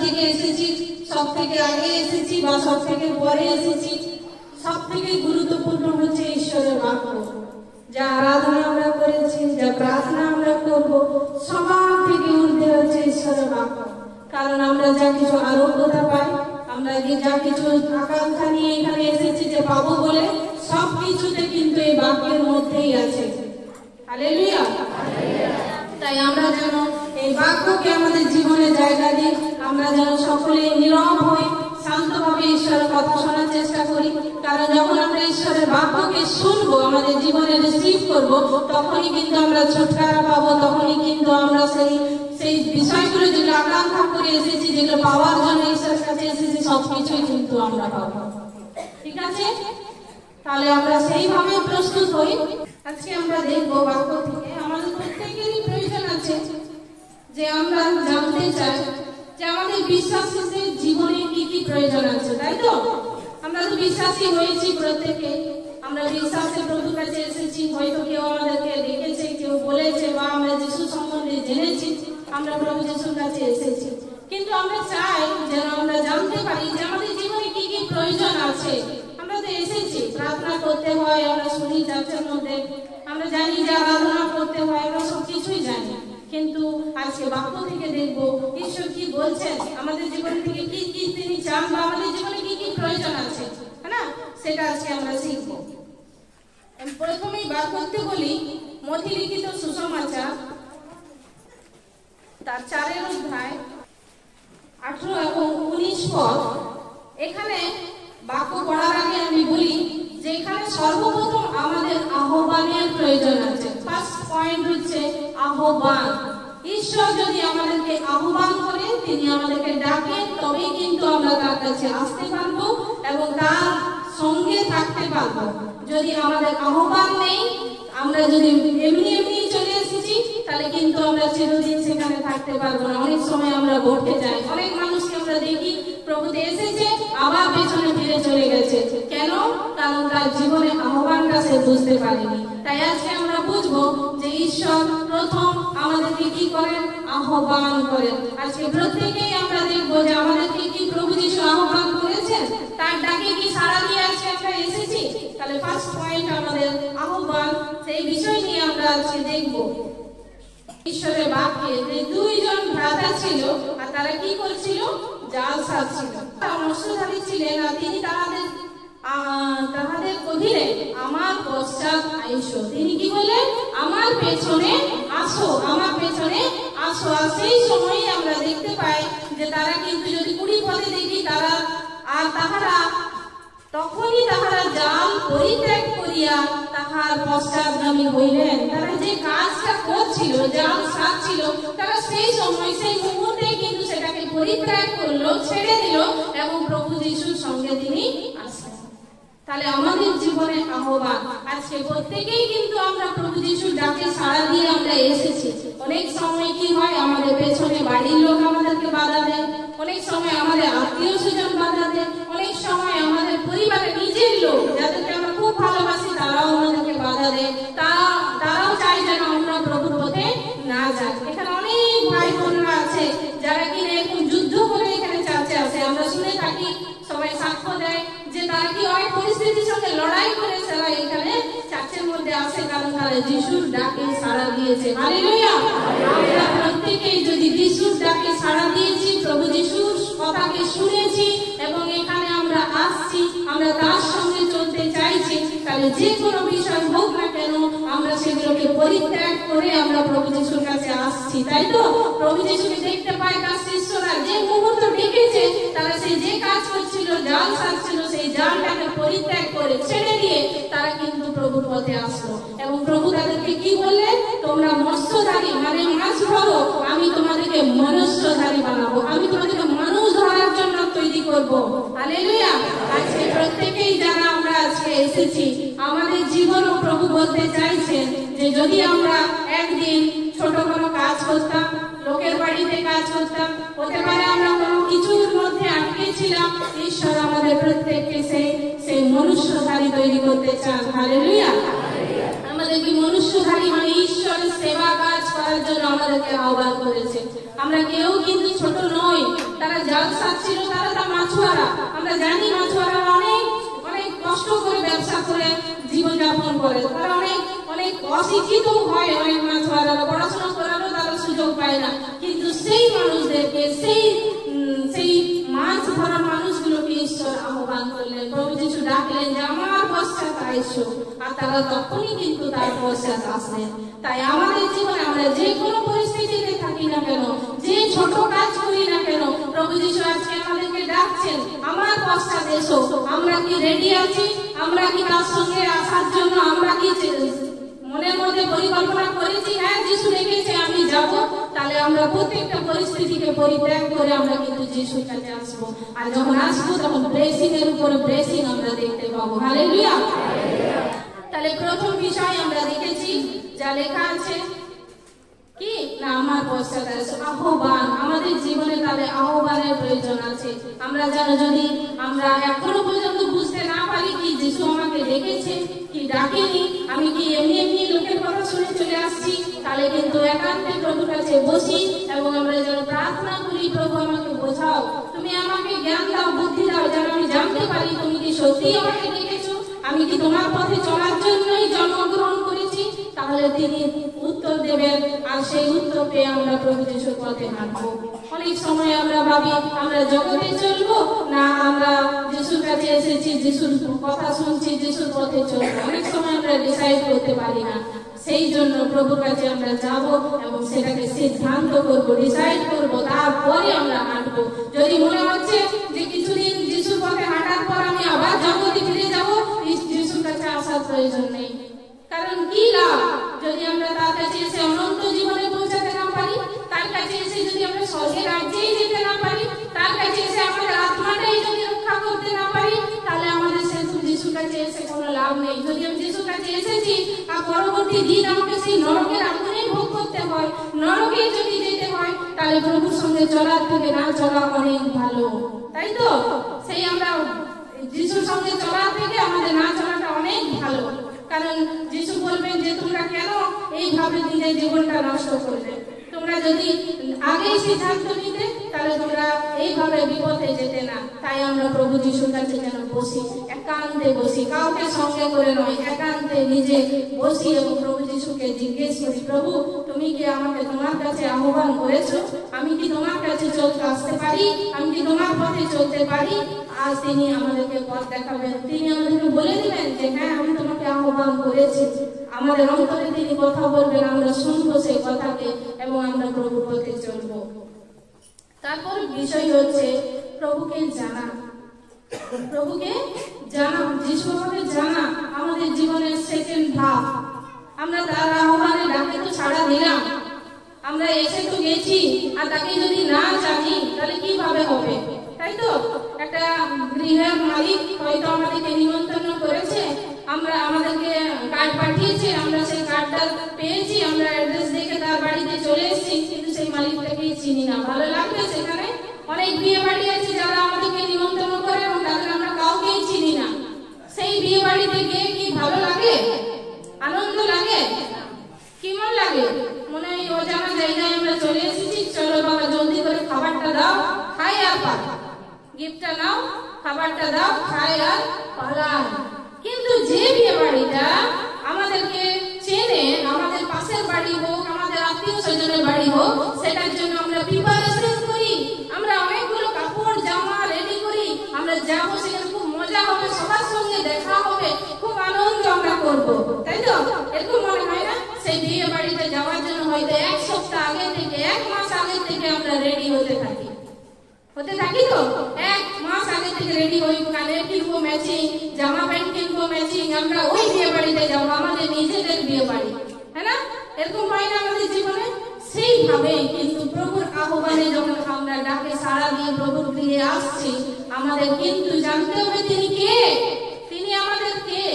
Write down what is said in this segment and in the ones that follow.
থেকে এসেছি, সব থেকে আগে এসেছি বা সব থেকে পরে এসেছি, সব থেকে গুরুত্বপূর্ণ হচ্ছে ঈশ্বরের বাক্য। যা আরাধনা আমরা করেছি, যা প্রার্থনা আমরা করব, সবার থেকে ঊর্ধ্বে হচ্ছে ঈশ্বরের বাক্য। কারণ আমরা যা কিছু আরোগ্যতা পাই, আমরা যা কিছু আকাঙ্ক্ষা নিয়ে এখানে এসেছি যে পাবো বলে, সব কিছুতে কিন্তু এই বাক্যের মধ্যেই আছে। হালেলুয়া। তাই আমরা যেন এই বাক্যকে আমাদের জীবনে জায়গা দিই, আমরা যেন সকলে নীরব হয়ে শান্তভাবে ঈশ্বরের কথা শোনার চেষ্টা করি। কারণ যখন আমরা ঈশ্বরের বাক্যকে শুনবো, আমাদের জীবনে রিসিভ করবো, তখনই কিন্তু আমরা ছুটকারা পাবো, তখনই কিন্তু আমরা সেই বিষয়গুলো যেগুলো আকাঙ্ক্ষা করে এসেছি, যেগুলো পাওয়ার জন্য ঈশ্বরের কাছে এসেছি, সবকিছুই কিন্তু আমরা পাবো। ঠিক আছে? তাহলে আমরা সেইভাবে প্রস্তুত হই। আজকে আমরা দেখবো বাক্য থেকে আমাদের প্রত্যেকেরই প্রয়োজন আছে যে আমরা জানতে চাই যে আমাদের বিশ্বাসীদের জীবনে কি কি প্রয়োজন আছে, তাই তো? আমরা তো বিশ্বাসী হয়েছি প্রত্যেকে, আমরা বিশ্বাসে প্রভুর কাছে এসেছি। হয়তো কেউ আমাদেরকে দেখেছে, কেউ বলেছে, বা আমরা যিশু সম্বন্ধে জেনেছি, আমরা প্রভু যিশুর কাছে এসেছি। কিন্তু আমরা চাই যেন আমরা জানতে পারি যে আমাদের জীবনে কি কি প্রয়োজন আছে। আমরা তো এসেছি, প্রার্থনা করতে হয়, আমরা শুনি চার্চের মধ্যে, আমরা জানি যে আরাধনা করতে হয়, আমরা সব কিছুই জানি। কিন্তু আজকে বাক্য থেকে দেখবো ঈশ্বর কি বলছেন, আমাদের জীবন থেকে কি কি তিনি চান, বা আমাদের জীবনে কি কি প্রয়োজন আছে, হ্যাঁ না? সেটা আজকে আমরা শিখবো। প্রথমেই বার করতে বলি মথি লিখিত সুসমাচার তার 4 অধ্যায় 18 এবং 19 পদ। এখানে বাক্য পড়ার আগে আমি বলি যে এখানে সর্বপ্রথম আমাদের আহ্বানের প্রয়োজন আছে। ফার্স্ট পয়েন্ট হচ্ছে আহ্বান। ঈশ্বর যদি আমাদেরকে আহ্বান করে, তিনি আমাদেরকে ডাকেন, তবেই কিন্তু আমরা তার কাছে আসতে পারবো এবং তার সঙ্গে থাকতে পারবো। যদি আমাদের আহ্বান নেই, আমরা যদি এমনি এমনি চলে এসেছি, তাহলে কিন্তু আমরা চিরদিন সেখানে থাকতে পারবো না। অনেক সময় আমরা ভটকে যাই, অনেক মানুষকে আমরা দেখি প্রভুতে এসেছে, আবার পেছনে ফিরে চলে গেছে। কেন? কারণ তার জীবনে আহ্বানটা সে বুঝতে পারেনি। তাই আজকে আমরা বুঝবো যে ঈশ্বর প্রথম আমাদেরকে কি করেন? আহ্বান করেন। আজকে প্রত্যেকেই আমরা দেখবো যে আমাদেরকে কি প্রভু যিশু আহ্বান করেছেন, তার ডাকে কি সাড়া দিয়ে আজকে আমরা এসেছি। তাহলে ফার্স্ট পয়েন্ট আমাদের আহ্বান, সেই বিষয় নিয়ে আমরা আজকে দেখবো। ঈশ্বরের বাক্যে যে 2 জন ভ্রাতা ছিল, আর তারা কি করছিল? জাল সাজছিল। মৎস্যধারী ছিলেন, আর তিনি তাহাদের কহিলেন, আমার পশ্চাৎ আইসো। তিনি কি বললেন? আমার পেছনে আসো, আমার পেছনে আসো। আর সেই সময় আমরা দেখতে পাই যে তারা কিন্তু, যদি 20 পদে দেখি, তখনই তাহারা জাল পরিত্যাগ করিয়া তাহার পশ্চাৎগামী হইলেন। তারা যে কাজটা করছিল, জাল সাজছিল, তারা সেই সময়, সেই মুহূর্তে কিন্তু সেটাকে পরিত্যাগ করলো, ছেড়ে দিল এবং প্রভু যিশুর সঙ্গে তিনি আসলেন। তাহলে আমাদের জীবনে আহ্বান। আজকে প্রত্যেকেই কিন্তু আমরা প্রভু যিশুর ডাকে সাড়া দিয়ে আমরা এসেছি। অনেক সময় কি হয়, আমাদের পেছনে বাড়ির লোক আমাদেরকে বাধা দেয়, অনেক সময় আমাদের আত্মীয় স্বজন বাধা দেয়, অনেক সময় আমাদের পরিবারের নিজের লোক যাদেরকে আমরা খুব ভালোবাসি, তারাও আমাদেরকে বাধা দেয়। তারাও চাই যেন আমরা প্রভুর পথে না যাই। এখানে অনেক ভাই বোনরা আছে যারা কিনা এরকম যুদ্ধ করে এখানে চার্চে আসে। আমরা শুনে থাকি, সবাই সাক্ষ্য দেয় যে তারা কি অনেক পরিস্থিতির সঙ্গে লড়াই করে তারা এখানে চার্চের মধ্যে আসে, কারণ তারা যিশুর ডাকে সাড়া দিয়েছে। হালেলুয়া। আমরা প্রত্যেকেই যদি যিশুর ডাকে সাড়া দিয়েছি, প্রভু যিশুর কথাকে শুনেছি এবং এখানে আমরা আসছি, আমরা তার সঙ্গে চলতে চাইছি, তাহলে যে কোনো বিষয় হোক না কেন, আমরা সেগুলোকে পরিত্যাগ করে আমরা প্রভু যিশুর কাছে আসছি, তাই তো? প্রভু যিশুকে দেখতে পাই তার শিষ্যরা যে মুহূর্ত ডেকেছে, তারা সেই যে কাজ করছিল, জাল সাজছিল, সেই জালটাকে পরিত্যাগ করে ছেড়ে দিয়ে তারা কিন্তু প্রভুর পথে আসলো। এবং প্রভু তাদেরকে কি বললেন? তোমরা মৎস্যধারী, মানে মাছ ধরো, আমি তোমাদেরকে মনুষ্যধারী বানাবো, আমি তোমাদেরকে মানুষ ধরার জন্য তৈরি করবো। হালেলুয়া। আজকে প্রত্যেকেই যারা আমরা আজকে এসেছি, আমাদের জীবনও প্রভু বলতে চাইছেন যে যদি আমরা একদিন ছোট কোনো কাজ করতাম, লোকের বাড়িতে কাজ করতাম, হতে পারে আমরা কোনো কিছুর মধ্যে আটকে ছিলাম, ঈশ্বর আমাদের প্রত্যেককে সেই মনুষ্যধারী তৈরি করতে চান। হালেলুয়া। আমাদের কি মনুষ্যধারী, মানে ঈশ্বরের সেবা কাজ করার জন্য আমাদেরকে আহ্বান করেছে। আমরা কেউ কিন্তু ছোট নই। তারা জাল সাচ্ছিল, তারা মাছুয়ারা। আমরা জানি মাছুয়ারা অনেক অনেক কষ্ট করে ব্যবসা করে জীবনযাপন করে। তারা অনেক অনেক অশিক্ষিত হয়, অনেক মাছুয়ারা পড়াশোনা করারও তারা সুযোগ পায় না। কিন্তু সেই মানুষদেরকে সেই মাছ ধরা মানুষগুলোকে ঈশ্বর আহ্বান করলেন। প্রভু যিশু ডাকলেন যে আমার পশ্চাৎ আইসো, আর তারা তখনই কিন্তু তার পশ্চাৎ আসলেন। তাই আমাদের জীবনে আমরা যে কোনো পরিস্থিতিতে থাকি না কেন, যে ছোট কাজ করি না কেন, প্রভু যিশু আজকে আমাদেরকে ডাকছেন আমার পশ্চাৎ এসো। আমরা কি রেডি আছি? আমরা কি তার সঙ্গে আসার জন্য আমরা কি মনের মধ্যে পরিকল্পনা করেছি? হ্যাঁ, যিশু রেখেছে আমি যাব। তাহলে আমরা প্রত্যেকটা পরিস্থিতিকে পরিত্যাগ করে আমরা কিন্তু যিশুর কাছে আসবো। আর যখন আসবো তখন ব্লেসিং এর উপর ব্লেসিং আমরা দেখতে পাবো। হালেলুয়া। তাহলে প্রথম বিষয় আমরা দেখেছি যা লেখা আছে কি না, আমার পশ্চাৎ আসো, আহ্বান। আমাদের জীবনে তাহলে আহ্বানের প্রয়োজন আছে। আমরা জানো, যদি আমরা এখনো পর্যন্ত বুঝতে না পারি কি যিশু আমাকে ডেকেছে কি ডাকেনি, আমি কি এমনি এমনি লোকের কথা শুনে চলে আসছি, তাহলে কিন্তু একান্তে প্রভুর কাছে বসি এবং আমরা যেন প্রার্থনা করি, প্রভু আমাকে বোঝাও, তুমি আমাকে জ্ঞান দাও, বুদ্ধি দাও, যেন আমি জানতে পারি তুমি কি সত্যিই আমাকে ডেকেছো, আমি কি তোমার পথে চলার জন্যই জন্মগ্রহণ করেছি। তাহলে তিনি উত্তর দেবেন, আর সেই উত্তর পেয়ে আমরা প্রভু যিশুর পথে হাঁটবো। অনেক সময় আমরা ভাবি আমরা জগতে চলবো না আমরা যিশুর কাছে এসেছি, যিশুর কথা শুনছি, যিশুর পথে চলবো। অনেক সময় আমরা ডিসাইড করতে পারি না। সেই জন্য প্রভুর কাছে আমরা যাব এবং সেটাকে সিদ্ধান্ত করব, ডিসাইড করব, তারপরে আমরা হাঁটবো। যদি মনে হচ্ছে যে কিছুদিন যিশুর পথে হাঁটার পর আমি আবার জগতে ফিরে যাব, যিশুর কাছে আসার প্রয়োজন নেই। কারণ কি লাভ যদি আমরা তার কাছে এসে অনন্ত জীবনে পৌঁছাতে না পারি, তার কাছে এসে যদি আমরা স্বর্গের রাজ্যেই যেতে না পারি, তার কাছে এসে আমাদের আত্মাটাই যদি রক্ষা করতে না পারি, তাহলে আমাদের যিশুর কাছে এসে কোনো লাভ নেই। যদি আমি যিশুর কাছে এসেছি আর পরবর্তী দিন আমাকে সেই নরকের আগুনেই ভোগ করতে হয়, নরকে যদি যেতে হয়, তাহলে প্রভুর সঙ্গে চলার থেকে না চলা অনেক ভালো, তাই তো? সেই আমরা যিশুর সঙ্গে চলার থেকে আমাদের না চলাটা অনেক ভালো। কারণ যিশু বলবেন যে তোমরা কেন এইভাবে নিজের জীবনটা নষ্ট করবে। তোমরা যদি আগেই সিদ্ধান্ত নিতে তাহলে তোমরা এইভাবে বিপদে যেতে না। তাই আমরা প্রভু যিশুর কাছে যেন বসি, একান্তে বসি, কাউকে সঙ্গে করে নয়, একান্তে নিজে বসি এবং প্রভু যিশুকে জিজ্ঞেস করি, প্রভু তুমি কি আমাকে তোমার কাছে আহ্বান করেছো? আমি কি তোমার কাছে চলতে আসতে পারি? আমি কি তোমার পথে চলতে পারি? আজ তিনি আমাদেরকে পথ দেখাবেন, তিনি আমাদেরকে বলে দিবেন যে হ্যাঁ আমি তোমাকে আহ্বান করেছি। আমাদের অন্তরে তিনি কথা বলবেন, আমরা শুনবো সেই কথাকে এবং আমরা প্রভুর পথে চলবো। তারপর বিষয় হচ্ছে প্রভুকে জানা। প্রভুকে জানা, যিশু আমাকে জানা আমাদের জীবনের সেকেন্ড ধাপ। আমরা তার আহ্বানে ডাকে তো সাড়া দিলাম, আমরা এসে তো গেছি, আর তাকে যদি না জানি তাহলে কিভাবে হবে, তাই তো? একটা গৃহের মালিক হয়তো আমাদেরকে নিমন্ত্রণ করেছে, আমরা আমাদেরকে কার্ড পাঠিয়েছে, আমরা সেই কার্ডটা পেয়েছি, আমরা অ্যাড্রেস দেখে তার বাড়িতে চলে এসেছি, কিন্তু সেই মালিকটাকেই চিনি না। ভালো লাগবে? সেখানে অনেক বিয়ে বাড়ি আছে যারা আমাদেরকে নিমন্ত্রণ করে এবং তাদের আমরা কাউকেই চিনি না। সেই বিয়ে বাড়িতে গিয়ে কি ভালো লাগে? আনন্দ লাগে? কেমন লাগে? মনে হয় অজানা জায়গায় আমরা চলে এসেছি, চলো বাবা জলদি করে খাবারটা দাও, খাই আর পালা, গিফটটা নাও, খাবারটা দাও, খাই আর পালান। কিন্তু যে বিয়ে বাড়িটা আমাদেরকে চেনে, আমাদের পাশের বাড়ি হোক, আমাদের আত্মীয় স্বজনের বাড়ি হোক, সেটার জন্য আমরা প্রিপারেশন করি, আমরা অনেকগুলো কাপড় জামা রেডি করি, আমরা যাবো, সেখানে খুব মজা হবে, সবার সঙ্গে দেখা হবে, খুব আনন্দ আমরা করবো, তাই তো? এরকম মনে হয় না? সেই বিয়ে বাড়িতে যাওয়ার জন্য হয়তো এক সপ্তাহ আগে থেকে, এক মাস আগে থেকে আমরা রেডি হতে থাকি তো? এক মাস আগে থেকে রেডি হই, কানের কিনবো ম্যাচিং, জামা প্যান্ট কিনবো ম্যাচিং, আমরা ওই বিয়ে বাড়িতে যাবো, আমাদের নিজেদের বিয়ে বাড়ি, হ্যাঁ না? এরকম হয় না আমাদের জীবনে? সেইভাবে কিন্তু প্রভুর আহ্বানে যখন আমরা ডাকে সাড়া দিয়ে প্রভুর গৃহে আসছি, আমাদের কিন্তু জানতে হবে তিনি কে, তিনি আমাদের কে।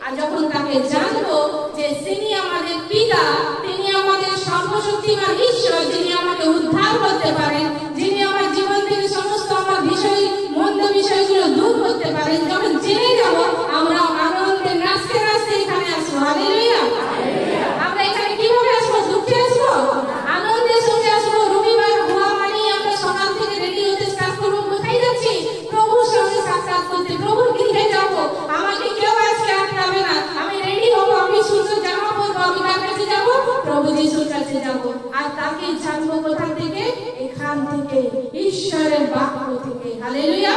আর যখন তাকে জানবো যে তিনি আমাদের পিতা, তিনি আমাদের সর্বশক্তিমান ঈশ্বর, যিনি আমাকে উদ্ধার করতে পারেন, যিনি আমার জীবন থেকে সমস্ত আমার বিষয়, মন্দ বিষয়গুলো দূর করতে পারেন, যখন জেনে যাব, আমরা আনন্দে নাচতে নাচতে এখানে আসবো। হালেলুয়া! আমরা এখানে কিভাবে আসবো? দুঃখে আসবো? আনন্দ কি জানবো কোথা থেকে? এখান থেকে, ঈশ্বরের বাক্য থেকে। হালেলুয়া।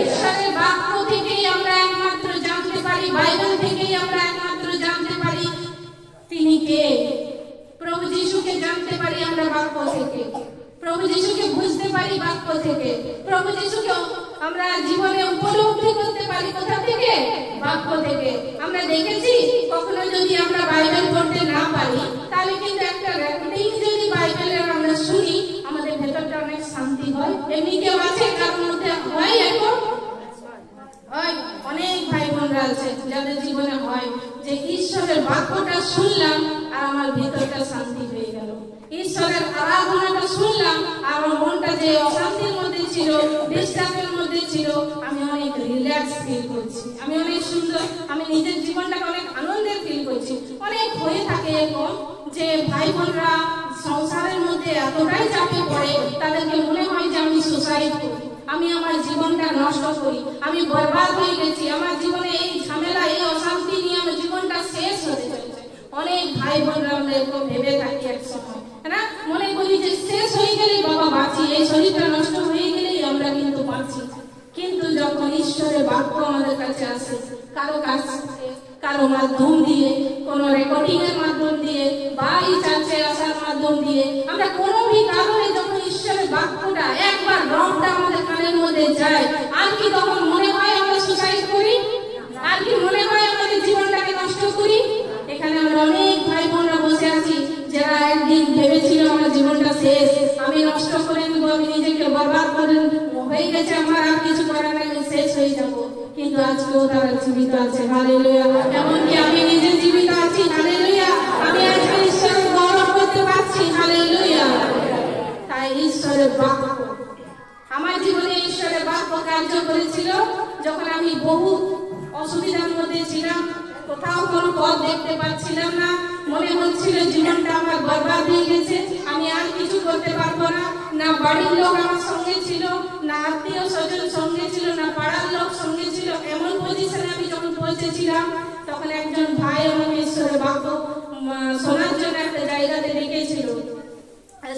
ঈশ্বরের বাক্য থেকেই আমরা একমাত্র জানতে পারি, বাইবেল থেকেই আমরা একমাত্র জানতে পারি তিনি কে। প্রভু যিশুকে জানতে পারি আমরা বাক্য থেকে, প্রভু যিশুকে বুঝতে পারি বাক্য থেকে, প্রভু যিশুকে আমরা জীবনে উপলব্ধি করতে পারি কোথা থেকে? বাক্য থেকে। আমরা দেখেছি কখনো যদি আমরা বাইবেল পড়তে না পারি, তাহলে কিন্তু একটা রেকর্ডিং যদি বাইবেলের আমরা শুনি, আমাদের ভেতরটা অনেক শান্তি হয়। এমনি কেউ আছে কারোর মধ্যে হয়? এখন হয়, অনেক ভাই বোনরা আছে যাদের জীবনে হয় যে ঈশ্বরের বাক্যটা শুনলাম আর আমার ভেতরটা শান্তি হয়ে গেল। ঈশ্বরের আরাধনাটা শুনলাম আর আমার মনটা যে অশান্তির মধ্যে ছিল, ডিস্টার্বের মধ্যে ছিল, আমি অনেক রিল্যাক্স ফিল করছি, আমি অনেক সুন্দর, আমি নিজের জীবনটাকে অনেক আনন্দের ফিল করছি। অনেক হয়ে থাকে এরকম যে ভাই বোনরা সংসারের মধ্যে এতটাই চাপে পড়ে, তাদেরকে মনে হয় যে আমি সুসাইড করি, আমি আমার জীবনটা নষ্ট করি, আমি বরবাদ হয়ে গেছি, আমার জীবনে এই ঝামেলা, এই অশান্তি নিয়ে আমার জীবনটা শেষ হতে চলেছে। অনেক ভাই বোনরা আমরা এরকম ভেবে থাকি এক সময়, না মনে করি যে শেষ হয়ে গেলেই বাবা বাঁচি, এই শরীরটা নষ্ট হয়ে গেলেই আমরা কিন্তু বাঁচি। কিন্তু যখন ঈশ্বরের বাক্য আমাদের কাছে আসে, কারো কাছ থেকে, কারো মাধ্যম দিয়ে, কোন রেকর্ডিং এর মাধ্যম দিয়ে বা এই চার্চে আসার মাধ্যম দিয়ে, আমরা কোনো কারণে যখন ঈশ্বরের বাক্যটা একবার রবটা আমাদের কানের মধ্যে যায়, আর কি তখন মনে হয় আমরা সুসাইড করি? আর কি মনে হয় আমাদের জীবনটাকে নষ্ট করি? এখানে আমরা অনেক ভাই বোনরা বসে আছি যারা একদিন ভেবেছিল আমার জীবনটা শেষ, আমি নষ্ট করে দেবো, আমি নিজেকে বরবাদ করে হয়ে গেছে, আমার আর কিছু করার নাই, আমি শেষ হয়ে যাবো। কিন্তু আজকেও তারা জীবিত আছে। হালেলুয়া। এমনকি আমি নিজে জীবিত আছি। হালেলুয়া। আমি আজকে ঈশ্বরের গৌরব করতে পারছি। হালেলুয়া। তাই ঈশ্বরের বাক্য আমার জীবনে, ঈশ্বরের বাক্য কার্য করেছিল যখন আমি বহু অসুবিধার মধ্যে ছিলাম, কোথাও কোনো পথ দেখতে পাচ্ছিলাম না, মনে হচ্ছিল জীবনটা আমার বরবাদ হয়ে গেছে, আমি আর কিছু করতে পারবো না। না বাড়ির লোক আমার সঙ্গে ছিল, না আত্মীয় স্বজন সঙ্গে ছিল, না পাড়ার লোক সঙ্গে ছিল। এমন পজিশনে আমি যখন পৌঁছেছিলাম, তখন একজন ভাই আমাকে ঈশ্বরের বাক্য শোনার জন্য একটা জায়গাতে ডেকেছিল।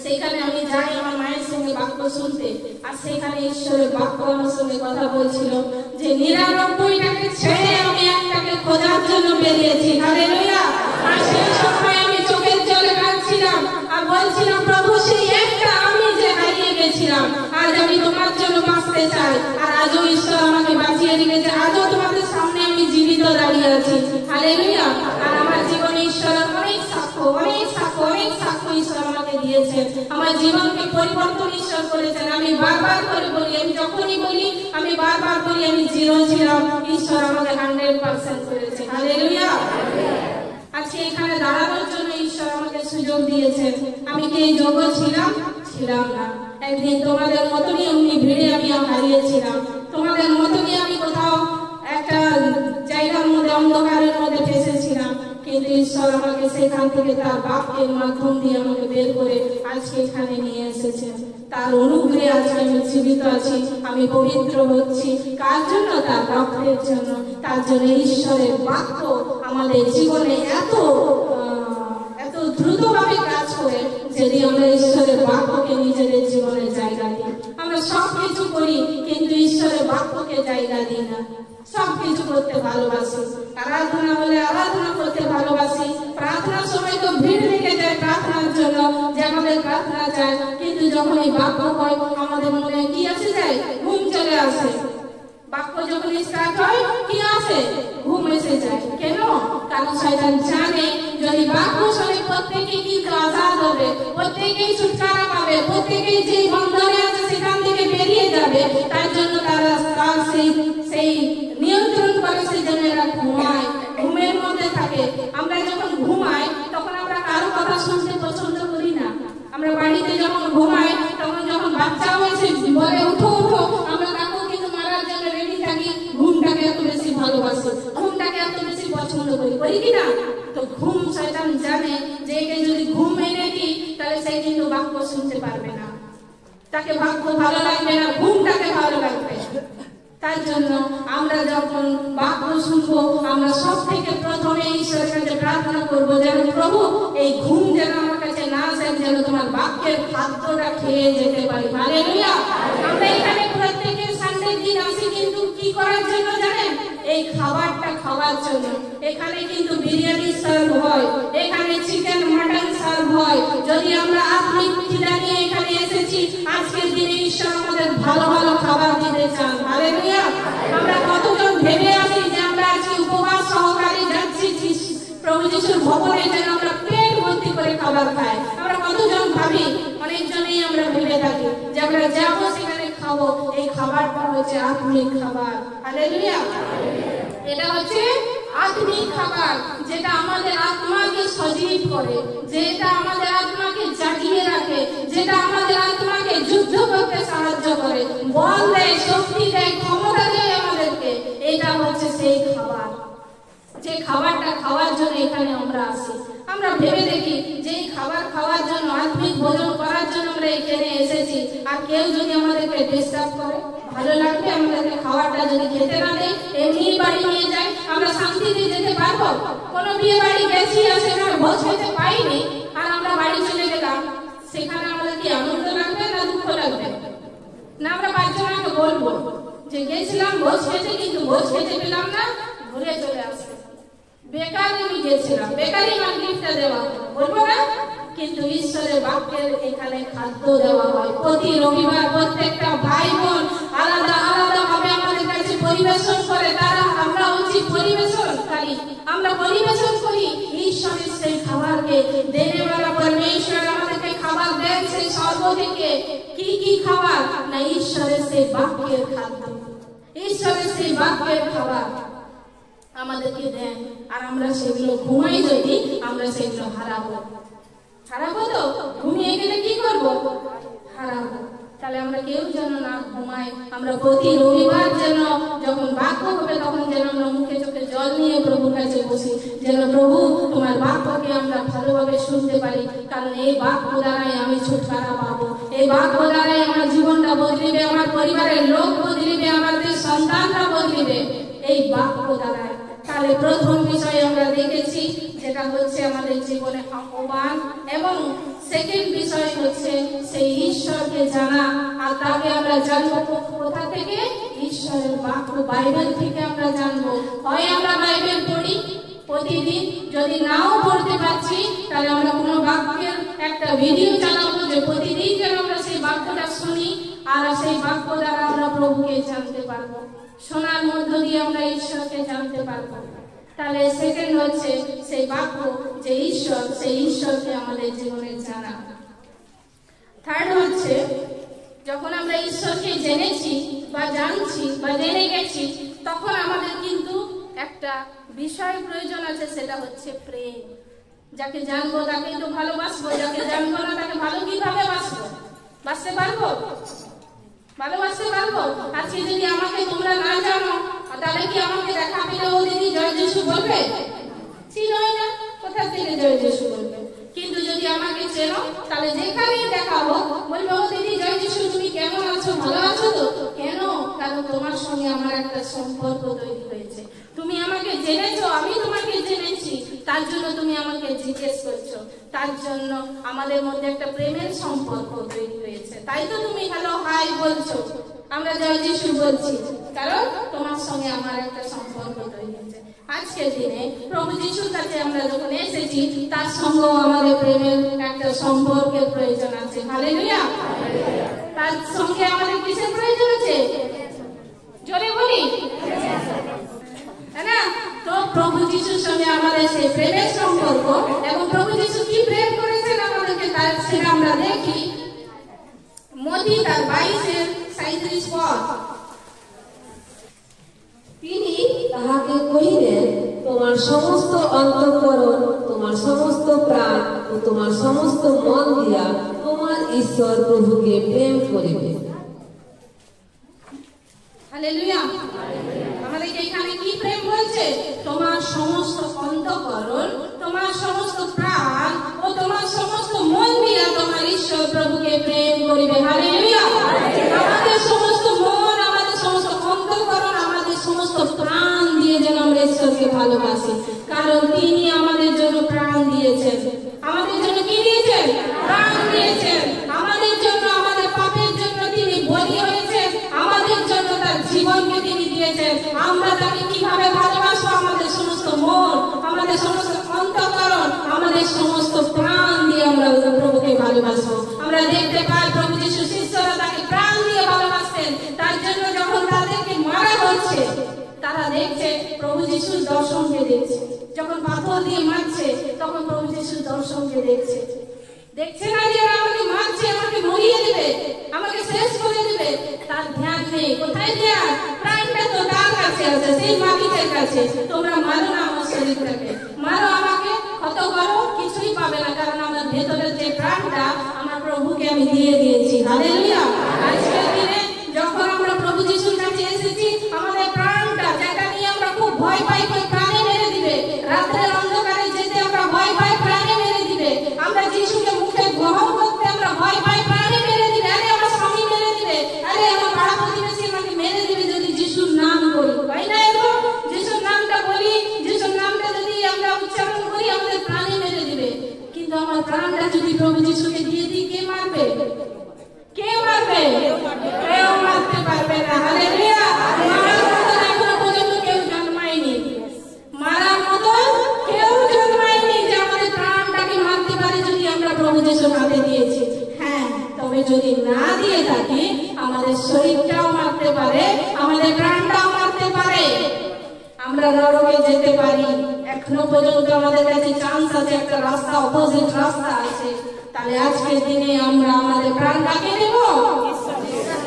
সেখানে আমি যাই আমার মায়ের সঙ্গে বাক্য শুনতে, আর সেখানে ঈশ্বরের বাক্য আমার সঙ্গে কথা বলছিল যে 99টাকে ছেড়ে আমি একটাকে খোঁজার জন্য বেরিয়েছি। হালেলুয়া। আর সেই সময় আমি চোখের জলে কাঁদছিলাম আর বলছিলাম, প্রভু সেই একটা আমি যে হারিয়ে গেছিলাম, আজ আমি তোমার জন্য বাঁচতে চাই। আর আজও ঈশ্বর আমাকে বাঁচিয়ে রেখেছে, আজও তোমাদের সামনে আমি জীবিত দাঁড়িয়ে আছি। হালেলুয়া। আর আমার জীবনে ঈশ্বরের অনেক সাক্ষ্য, অনেক সাক্ষ্য, অনেক সাক্ষ্য ঈশ্বর আমাকে দিয়েছে। আমার জীবনকে পরিবর্তন ঈশ্বর করেছেন। আমি বারবার করে বলি, আমি যখনই বলি আমি বারবার বলি আমি জিরো ছিলাম, ঈশ্বর আমাকে 100% করেছে। হালেলুয়া। আজকে এখানে দাঁড়ানোর জন্য ঈশ্বর আমাকে সুযোগ দিয়েছে। আমি কি যোগ্য ছিলাম? ছিলাম না। একদিন তোমাদের মতনই অমনি ভিড়ে আমি হারিয়েছিলাম, তোমাদের মতনই আমি কোথাও একটা জায়গার মধ্যে অন্ধকারের মধ্যে ফেসেছিলাম। কিন্তু ঈশ্বর আমাকে সেখান থেকে তার বাক্যের মাধ্যম দিয়ে আমাকে বের করে আজকে এখানে নিয়ে এসেছে। তার অনুগ্রহে আজকে আমি জীবিত আছি, আমি পবিত্র হচ্ছি। কার জন্য? তার রক্তের জন্য। তার জন্য ঈশ্বরের বাক্য আমাদের জীবনে এত দ্রুতভাবে কাজ করে। যদি আমরা ঈশ্বরের বাক্যকে নিজেদের জীবনে জায়গা দিই, আমরা সবকিছু করি কিন্তু ঈশ্বরের বাক্যকে জায়গা দিই না। সবকিছু করতে ভালোবাসি, আরাধনা হলে আরাধনা করতে ভালোবাসি, প্রার্থনার সময় তো ভিড় লেগে যায় প্রার্থনার জন্য, যে আমাদের প্রার্থনা চাই। কিন্তু যখন এই বাক্য হয় আমাদের মনে কি আসে যায়? ঘুম চলে আসে। বাক্য যখন স্টার্ট হয় কি আসে? ঘুম এসে যায়। কেন? কারণ শয়তান জানে যদি বাক্য শুনে প্রত্যেকেই কিন্তু আজাদ হবে, প্রত্যেকেই ছুটকারা পাবে, প্রত্যেকেই যে বন্ধনে আছে সেখান থেকে বেরিয়ে যাবে। তার জন্য তারা সেই নিয়ন্ত্রণ করে, সেই জন্য এরা ঘুমায়, ঘুমের মধ্যে থাকে। আমরা যখন ঘুমাই তখন আমরা কারো কথা শুনতে পছন্দ করি না। আমরা বাড়িতে যখন ঘুমাই তখন যখন বাচ্চাও এসে বলে উঠো উঠো, আমরা তাকেও কিন্তু মারার জন্য রেডি থাকি। ঘুমটাকে এত বেশি ভালোবাসি, ঘুমটাকে এত বেশি পছন্দ করি, করি কিনা? তো ঘুম শয়তান জানে যে একে যদি ঘুম এনে দিই তাহলে সে কিন্তু বাক্য শুনতে পারবে না, তাকে বাক্য ভালো লাগবে না, ঘুমটাকে ভালো লাগবে। তার জন্য আমরা যখন বাক্য শুনবো, আমরা সব থেকে প্রথমে ঈশ্বরের কাছে প্রার্থনা করবো যেন প্রভু এই ঘুম যেন আমার কাছে না আসে, যেন তোমার বাক্যের খাদ্যটা খেয়ে যেতে পারি। হালেলুয়া। আমরা এখানে প্রত্যেকের সানডে দিন আসি কিন্তু কি করার জন্য জানেন? এই খাবারটা খাওয়ার জন্য। এখানে কিন্তু বিরিয়ানি সার্ভ হয়, এখানে চিকেন মাটন সার্ভ হয়। যদি আমরা আত্মিক খিদা নিয়ে এখানে এসেছি, আজকের দিনে ঈশ্বর আমাদের ভালো ভালো খাবার দিতে চান। হালেলুয়া। আমরা কতজন ভেবে আছি যে আমরা আজকে উপবাস সহকারে যাচ্ছি প্রভু যিশুর ভবনে যেন আমরা পেট ভর্তি করে খাবার খাই। আমরা কতজন ভাবি, অনেকজনেই আমরা ভেবে থাকি যে আমরা যাবো সেখানে খাবো। এই খাবারটা হচ্ছে আত্মিক খাবার। হালেলুয়া। এটা হচ্ছে আত্মিক খাবার, যেটা আমাদের আত্মাকে সজীব করে, যেটা আমাদের আত্মাকে জাগিয়ে রাখে, যেটা আমাদের আত্মাকে যুদ্ধ করতে সাহায্য করে, বল দেয়, শক্তি দেয়, ক্ষমতা দেয় আমাদেরকে। এটা হচ্ছে সেই খাবার, যে খাবারটা খাওয়ার জন্য এখানে আমরা আসি। আমরা ভেবে দেখি যে এই খাবার খাওয়ার জন্য, আত্মিক ভোজন করার জন্য আমরা এখানে এসেছি, আর কেউ যদি আমাদেরকে ডিস্টার্ব করে, ভালো লাগবে? আমাদেরকে খাবারটা যদি খেতে না দেয়, এমনি বাড়ি নিয়ে যায়, আমরা শান্তিতে যেতে পারবো? কোনো বিয়ে বাড়ি গেছি আর সেখানে ভোজ খেতে পাইনি, আর আমরা বাড়ি চলে গেলাম, সেখানে আমাদের কি আনন্দ লাগবে না দুঃখ লাগবে? না আমরা বাচ্চাকে বলবো যে গেছিলাম ভোজ খেতে, কিন্তু ভোজ খেতে পেলাম না, ঘুরে চলে আসবে, বেকার আমি গেছিলাম, বেকারই আমার গিফটটা দেওয়া, বলবো না? কিন্তু ঈশ্বরের বাক্যের এখানে খাদ্য দেওয়া হয় প্রতি রবিবার। প্রত্যেকটা ভাই বোন আলাদা আলাদা ভাবে আমাদের কাছে পরিবেশন করে, তারা আমরা হচ্ছি পরিবেশনকারী, আমরা পরিবেশন করি ঈশ্বরের সেই খাবারকে। দেনেওয়ালা পরমেশ্বর আমাদেরকে খাবার দেন সেই স্বর্গ থেকে। কি কি খাবার? না ঈশ্বরের সেই বাক্যের খাদ্য, ঈশ্বরের সেই বাক্যের খাবার আমাদেরকে দেন। আর আমরা সেগুলো ঘুমাই যদি, আমরা সেগুলো হারাবো। হারাবো তো? ঘুমিয়ে গেলে কি করবো? হারাবো। তাহলে আমরা কেউ যেন না ঘুমাই। আমরা প্রতি রবিবার যেন যখন বাক্য হবে তখন যেন আমরা মুখে চোখে জল নিয়ে প্রভুর কাছে বসি, যেন প্রভু তোমার বাক্যকে আমরা ভালোভাবে শুনতে পারি। কারণ এই বাক্য দ্বারাই আমি ছুটকারা পাবো, এই বাক্য দ্বারাই আমার জীবনটা বদলিবে, আমার পরিবারের লোক বদলিবে, আমাদের সন্তানরা বদলিবে এই বাক্য দ্বারাই। তাহলে প্রথম বিষয় আমরা দেখেছি যেটা হচ্ছে আমাদের জীবনে আহ্বান, এবং সেকেন্ড বিষয় হচ্ছে সেই ঈশ্বরকে জানা। আর তাকে আমরা জানবো কোথা থেকে? ঈশ্বরের বাক্য, বাইবেল থেকে আমরা জানবো। হয় আমরা বাইবেল পড়ি প্রতিদিন, যদি নাও পড়তে পারছি তাহলে আমরা কোনো বাক্যের একটা ভিডিও চালাবো যে প্রতিদিন যেন আমরা সেই বাক্যটা শুনি, আর সেই বাক্য দ্বারা আমরা প্রভুকে জানতে পারবো। শোনার মধ্য দিয়ে আমরা ঈশ্বরকে জানতে পারবো। তাহলে সেকেন্ড হচ্ছে সেই বাক্য, যে ঈশ্বর, সেই ঈশ্বরকে আমাদের জীবনে জানা। থার্ড হচ্ছে যখন আমরা ঈশ্বরকে জেনেছি বা জানছি বা জেনে গেছি, তখন আমাদের কিন্তু একটা বিষয় প্রয়োজন আছে, সেটা হচ্ছে প্রেম। যাকে জানবো তাকে তো ভালোবাসবো, যাকে জানবো না তাকে ভালো কিভাবে বাসবো? বাসতে পারবো? ভালোবাসতে পারবো? আজকে যদি আমাকে তোমরা না জানো, তাহলে কি আমাকে দেখা পেলে ও দিদি জয় যিশু বলবে? চিনোই না, কোথা থেকে জয় যিশু বলবে? কিন্তু যদি আমাকে চেনো, তাহলে যেখানেই দেখাবো বলবে ও দিদি জয় যিশু, তুমি কেমন আছো, ভালো আছো তো? কেন? কারণ তোমার সঙ্গে আমার একটা সম্পর্ক তৈরি হয়েছে, তুমি আমাকে জেনেছো, আমি তোমাকে জেনেছি, তার জন্য তুমি আমাকে জিজ্ঞেস করছো, তার জন্য আমাদের মধ্যে একটা প্রেমের সম্পর্ক তৈরি হয়েছে। তাই তো তুমি হ্যালো হাই বলছো, আমরা জয় যিশু বলছি, কারণ তোমার সঙ্গে আমার একটা সম্পর্ক তৈরি হয়েছে। আজকের দিনে প্রভু যিশুর কাছে আমরা যখন এসেছি, তার সঙ্গেও আমাদের প্রেমের একটা সম্পর্কের প্রয়োজন আছে। হালেলুয়া। তার সঙ্গে আমাদের কিসের প্রয়োজন আছে? জোরে বলি, তাই না? তো প্রভু যিশুর সঙ্গে আমাদের সেই প্রেমের সম্পর্ক, এবং প্রভু যিশু কি প্রেম করেছেন আমাদেরকে তার সেটা আমরা দেখি মতি তার 22:37 পদ। তিনি তাহাকে কহিলেন, তোমার সমস্ত অন্তঃকরণ, তোমার সমস্ত প্রাণ ও তোমার সমস্ত মন দিয়া তোমার ঈশ্বর প্রভুকে প্রেম করিবে। হালেলুয়া। আমাদেরকে এখানে কি প্রেম বলছে? তোমার সমস্ত অন্তঃকরণ, তোমার সমস্ত প্রাণ ও তোমার সমস্ত মন দিয়া তোমার ঈশ্বর প্রভুকে প্রেম করিবে। হালেলুয়া। আমাদের সমস্ত মন, আমাদের সমস্ত অন্তঃকরণ সমস্ত প্রাণ দিয়ে যেন আমরা ঈশ্বরকে ভালোবাসি, কারণ তিনি আমাদের জন্য প্রাণ দিয়েছেন। আমাদের জন্য কি দিয়েছেন? প্রাণ দিয়েছেন। আমাদের জন্য, আমাদের পাপের জন্য তিনি বলি হয়েছেন, আমাদের জন্য তার জীবনকে তিনি দিয়েছেন। আমরা তাকে কিভাবে ভালোবাসবো? আমাদের সমস্ত মন, আমাদের সমস্ত অন্তঃকরণ, আমাদের সমস্ত প্রাণ দিয়ে আমরা প্রভুকে ভালোবাসবো। আমরা দেখতে পাই প্রভু যিশু শিষ্যরা তাকে প্রাণ দিয়ে ভালোবাসতেন। তার জন্য যখন তাদেরকে মারা হচ্ছে, তারা দেখছে প্রভু যিশুর দর্শনকে দেখছে। যখন পাথর দিয়ে মারছে, তখন প্রভু যিশুর দর্শনকে দেখছে। দেখছে না যে আমাকে মারছে, আমাকে মরিয়ে দিবে, আমাকে শেষ করে দিবে, তার ধ্যান নেই। কোথায় ধ্যান? প্রাণটা তো তার কাছে আছে, সেই মালিকের কাছে। তোমরা মারো না আমার শরীরটাকে, মারো আমাকে, কত করো, কিছুই পাবে না, কারণ আমার ভেতরের যে প্রাণটা আমার প্রভুকে আমি দিয়ে দিয়েছি। হালেলুয়া। আজকের দিনে যখন আমরা প্রভু যিশুর কাছে এসেছি, আমাদের প্রাণটা যেটা নিয়ে আমরা খুব ভয় পাই, প্রাণে মেরে দিবে, রাতের অন্ধকারে যেতে আমরা ভয় পাই, প্রাণে মেরে দিবে, আমরা যিশুকে মুখে গ্রহণ করতে আমরা ভয় পাই, প্রাণে মেরে দিবে, আরে আমার স্বামী মেরে দিবে, আরে আমার পাড়া প্রতিবেশী আমাকে মেরে দিবে যদি যিশুর নাম করি। হয় না এরকম? যিশুর নামটা বলি, যিশুর নামটা যদি আমরা উচ্চারণ করি, আমাদের প্রাণে মেরে দিবে। কিন্তু আমার প্রাণটা যদি প্রভু যিশুকে দিয়ে দিই, কে মারবে? কে মারবে? কেউ মারতে পারবে না। হালেলুয়া। মারার মতো এখনো পর্যন্ত কেউ জন্মায়নি, মারার মতো কেউ জন্মায়নি যে আমাদের প্রাণটাকে মারতে পারে যদি আমরা প্রভু যিশুর হাতে দিয়েছি। হ্যাঁ, তবে যদি না দিয়ে থাকি, আমাদের শরীরটাও মারতে পারে, আমাদের প্রাণটাও মারতে পারে, আমরা নরকে যেতে পারি। এখনো পর্যন্ত আমাদের কাছে চান্স আছে, একটা রাস্তা, অপোজিট রাস্তা আছে। তাহলে আজকের দিনে আমরা আমাদের প্রাণটাকে দেব,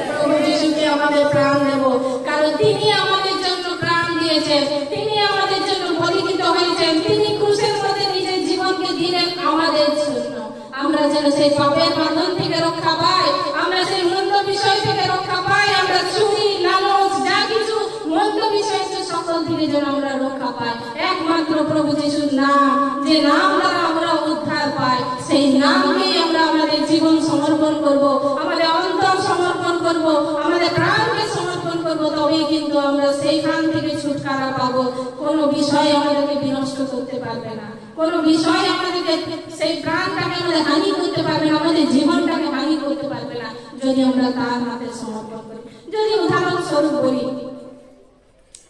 প্রভু যিশুকে আমাদের প্রাণ দেব, কারণ তিনি আমাদের জন্য প্রাণ দিয়েছেন, তিনি আমাদের জন্য বলিখিত হয়েছেন, তিনি ক্রুশের মধ্যে নিজের জীবনকে দিলেন আমাদের জন্য। আমরা যেন সেই পাপের বাঁধন থেকে রক্ষা পাই, আমরা সেই মন্দ বিষয় থেকে রক্ষা পাই, আমরা চুরি, লালচ, যা কিছু মন্দ বিষয় সকল থেকে যেন আমরা রক্ষা পাই। একমাত্র প্রভু যিশুর নাম, যে নাম দ্বারা আমরা উদ্ধার পাই, সেই নামকেই আমরা আমাদের জীবন সমর্পণ করব, আমাদের অন্তর সমর্পণ করব, আমাদের প্রাণকে সমর্পণ করব, তবেই কিন্তু আমরা সেইখান থেকে ছুটকারা পাবো। কোনো বিষয় আমাদেরকে বিনষ্ট করতে পারবে না, কোনো বিষয় আমাদেরকে সেই প্রাণটাকে আমাদের হানি করতে পারবে না, আমাদের জীবনটাকে হানি করতে পারবে না, যদি আমরা তার হাতে সমর্পণ করি। যদি উদাহরণস্বরূপ বলি,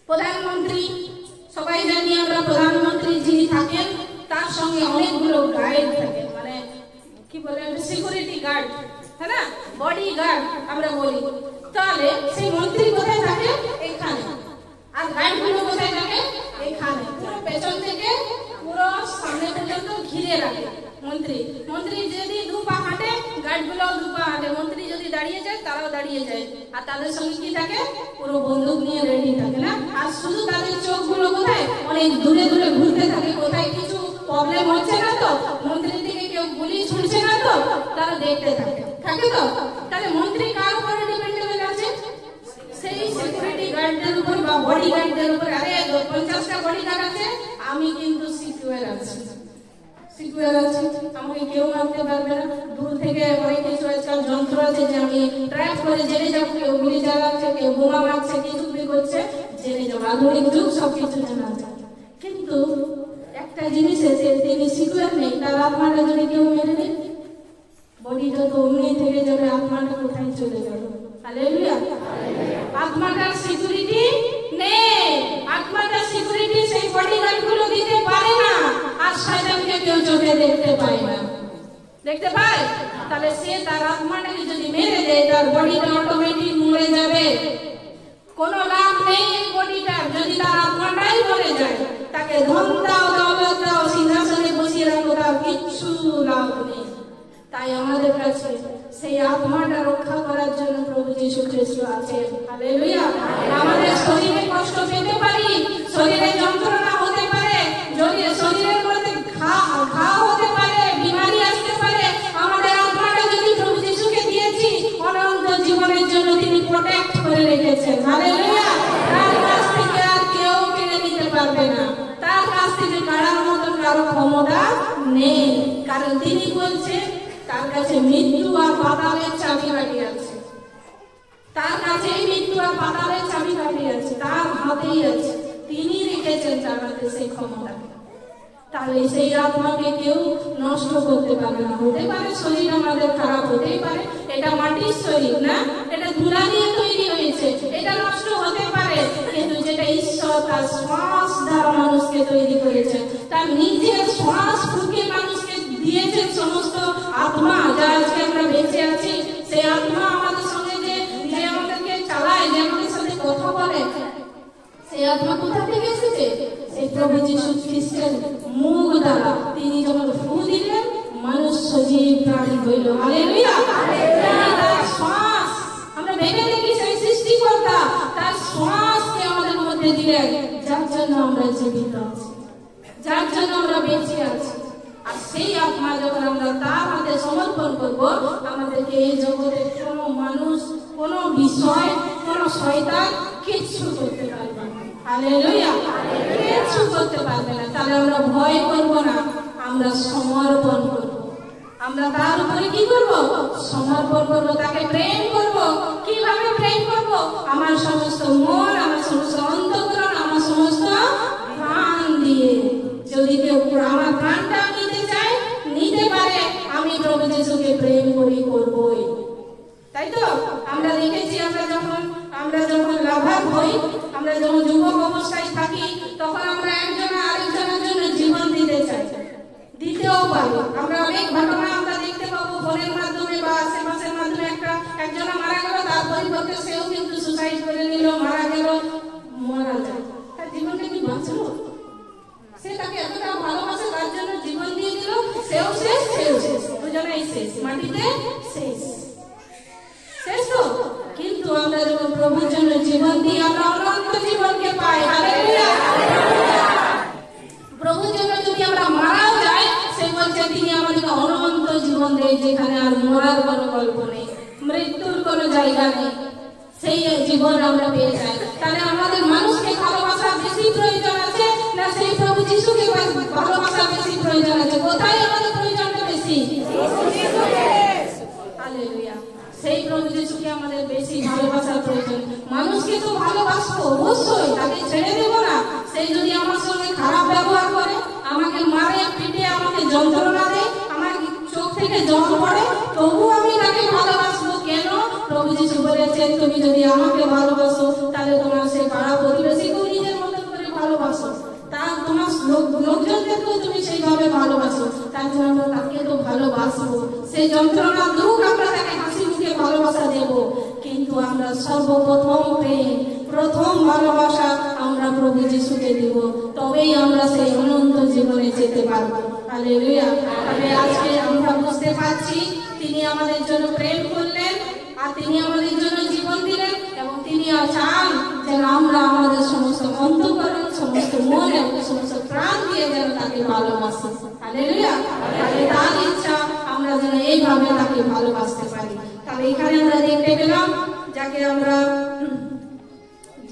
প্রধানমন্ত্রী, সবাই জানি আমরা প্রধানমন্ত্রী যিনি থাকেন, তার সঙ্গে অনেকগুলো গার্ড থাকে, মানে কি বলে, সিকিউরিটি গার্ড, হ্যাঁ না, বডি গার্ড আমরা বলি। তাহলে সেই মন্ত্রী কোথায় থাকে? এখানে। আর গার্ডগুলো কোথায় থাকে? এখানে। পুরো পেছন থেকে পুরো সামনে পর্যন্ত ঘিরে রাখে মন্ত্রী। মন্ত্রী যদি দু পা হাঁটে, গার্ডগুলো দু পা হাঁটে, মন্ত্রী যদি দাঁড়িয়ে যায়, তারাও দাঁড়িয়ে যায়। আর তাদের সঙ্গে কি থাকে? পুরো বন্দুক নিয়ে রেডি থাকে না। আর শুধু তাদের চোখগুলো কোথায়? অনেক দূরে দূরে ঘুরতে থাকে, কোথায় কিছু প্রবলেম হচ্ছে না তো, মন্ত্রীর দিকে কেউ গুলি ছুটছে না তো, তারা দেখতে থাকে তো। তাহলে মন্ত্রী কার উপরে ডিপেন্ডেবল আছে? সেই সিকিউরিটি গার্ডদের উপর বা বডি গার্ডদের উপর। আরে 50টা বডি গার্ড আছে, আমি কিন্তু সিকিউর আছি, আমাকে কেউ মারতে পারবে না। দূর থেকে অনেক কিছু আজকাল যন্ত্র আছে যে আমি ট্র্যাক করে জেনে যাবো, কেউ গুলি চালাচ্ছে, কেউ বোমা মারছে, কিছু কি করছে, জেনে যাবো। আধুনিক যুগ, সবকিছু জানা যায়। কিন্তু একটা জিনিস আছে, তিনি সিকিউর নেই, তার আত্মাটা যদি কেউ মেরে নেয়, বডিটা তো অমনি থেকে যাবে, আত্মাটা কোথায় চলে যাবে? হালেলুয়া। আত্মাটার সিকিউরিটি নেই, আত্মাটার সিকিউরিটি সেই বডিগার্ড গুলো দিতে পারে না। আর শয়তানকে কেউ চোখে দেখতে পায় না, দেখতে পায়? তাহলে সে তার আত্মাটাকে যদি মেরে দেয়, তার বডিটা অটোমেটিক মরে যাবে। কোনো লাভ নেই এই বডিটার, যদি তার আত্মাটাই মরে যায়। তাকে ধন দাও, দৌলত দাও, সিংহাসনে বসিয়ে রাখো, তার কিচ্ছু লাভ নেই। তাই আমাদের কাছে সেই আত্মাটা রক্ষা করার জন্য প্রভু যীশু খ্রিস্ট আছেন। হালেলুয়া। আমাদের শরীরে কষ্ট পেতে পারি, শরীরে যন্ত্রণা হতে পারে, যদি শরীরের মধ্যে ঘা হতে পারে, বিমারি আসতে পারে, আমাদের আত্মাটা যদি প্রভু যীশুকে দিয়েছি, অনন্ত জীবনের জন্য তিনি প্রোটেক্ট করে রেখেছেন। হালেলুয়া। তার কাছ থেকে আর কেউ কেড়ে নিতে পারবে না, তার কাছ থেকে কাড়ার মতন কারো ক্ষমতা নেই, কারণ তিনি বলছেন তার কাছে মৃত্যু আর পাতালের চাবিকাঠি আছে। তার কাছে মৃত্যু আর পাতালের চাবিকাঠি আছে, তার হাতেই আছে, তিনি রেখেছেন চালাতে সেই ক্ষমতা। তাহলে সেই আত্মাকে কেউ নষ্ট করতে পারে না। হতে পারে শরীর আমাদের খারাপ, হতেই পারে, এটা মাটির শরীর না, এটা ধুলা দিয়ে তৈরি হয়েছে, এটা নষ্ট হতে পারে, কিন্তু যেটা ঈশ্বর তার শ্বাস দ্বারা মানুষকে তৈরি করেছেন, তার নিজের শ্বাস ফুঁকে মানুষকে দিয়েছেন। সমস্ত আত্মা যা আজকে আমরা বেঁচে আছি, সেই আত্মা আমাদের সঙ্গে যে আমাদেরকে চালায়, যে আমাদের সাথে কথা বলে, সেই আত্মা কোথা থেকে এসেছে? সেই প্রভু যীশু খ্রিস্টের মুখ দ্বারা। তিনি যখন ফু দিলেন, মানুষ সজীব প্রাণী হইল। হালেলুয়া! তার শ্বাস, আমরা ভেবে দেখি সেই সৃষ্টিকর্তা তার শ্বাসকে আমাদের মধ্যে দিলেন, যার জন্য আমরা জীবিত আছি, যার জন্য আমরা বেঁচে আছি। আর সেই আত্মা যখন আমরা তার হাতে সমর্পণ করব, আমাদেরকে এই জগতে কোনো মানুষ, কোনো বিষয়, কোনো শয়তান কিচ্ছু করতে পারবে না। হালেলুয়া! কিচ্ছু করতে পারবে না। তাহলে আমরা ভয় করব না, আমরা সমর্পণ করব। আমরা তার উপরে কি করব? সমর্পণ করব, তাকে প্রেম করব। কিভাবে প্রেম করব? আমার সমস্ত মন, আমার সমস্ত অন্তঃকরণ, আমার সমস্ত প্রাণ দিয়ে। যদি কেউ আমার প্রাণটা নিতে চায়, নিতে পারে। আমি প্রভু যীশুকে প্রেম করি, করবই। তাই তো আমরা দেখেছি, আমরা যখন লাভার হই, আমরা যখন যুবক অবস্থায় থাকি, তখন আমরা একজন আরেকজনের জন্য জীবন দিতে চাই, দিতেও পারি। আমরা অনেক ঘটনা আমরা দেখতে পাবো ফোনের মাধ্যমে বা আশেপাশের মাধ্যমে। একজন মারা গেল, তার পরিবর্তে সেও কিন্তু সুসাইড করে নিল, মারা গেল, মারা যায়। তার জীবনটা কি বাঁচলো? সে তাকে এতটা ভালোবাসে, তার জন্য জীবন দিয়ে দিল, সেও শেষ, সেও শেষ, দুজনেই শেষ, মাটিতে শেষ, শেষ তো। কিন্তু আমরা যখন প্রভুর জন্য জীবন দিই, আমরা অনন্ত জীবনকে পাই। হালেলুয়া! প্রভুর জন্য যদি আমরা মারাও যাই, সে বলছে তিনি আমাদেরকে অনন্ত জীবন দেয়, যেখানে আর মরার কোনো গল্প নেই, মৃত্যুর কোনো জায়গা নেই। সেই জীবন আমরা পেয়ে যাই। তাহলে আমাদের মানুষকে ভালোবাসা বেশি প্রয়োজন আছে না সেই প্রভু যীশুকে ভালোবাসা বেশি প্রয়োজন আছে? কোথায় আমাদের প্রয়োজনটা বেশি? হালেলুয়া! সেই প্রভু যীশুকে আমাদের বেশি ভালোবাসার প্রয়োজন। মানুষকে তো ভালোবাসবো অবশ্যই, তাকে ছেড়ে দেব না। সেই যদি আমার সঙ্গে খারাপ ব্যবহার করে, আমাকে মারে, পিটে, আমাকে যন্ত্রণা দেয়, আমার চোখ থেকে জল পড়ে, তবু আমি তাকে ভালোবাসবো। কেন? প্রভু যীশু বলেছেন, তুমি যদি আমাকে ভালোবাসো, তাহলে তোমার সেই পাড়া প্রতিবেশীকেও নিজের মতো করে ভালোবাসো, তার তোমার লোকজনদেরকেও তুমি সেইভাবে ভালোবাসো। তার জন্য আমরা তাকে তো ভালোবাসবো। সেই যন্ত্রণা দুঃখ আমরা তাকে হাসি মুখে ভালোবাসা দেব। কিন্তু আমরা সর্বপ্রথম প্রেম, প্রথম ভালোবাসা আমরা প্রভু যীশুকে দিব, তবেই আমরা সেই অনন্ত জীবনে যেতে পারবো। হালেলুয়া! তবে আজকে আমরা বুঝতে পারছি তিনি আমাদের জন্য প্রেম করলেন, আর তিনি আমাদের জন্য জীবন দিলেন, এবং তিনি চান যেন আমরা আমাদের সমস্ত অন্তঃকরণ, সমস্ত মন এবং সমস্ত প্রাণ দিয়ে যেন তাকে ভালোবাসি। হালেলুয়া! তার ইচ্ছা আমরা যেন এইভাবে তাকে ভালোবাসতে পারি। তাহলে এখানে আমরা দেখতে পেলাম, যাকে আমরা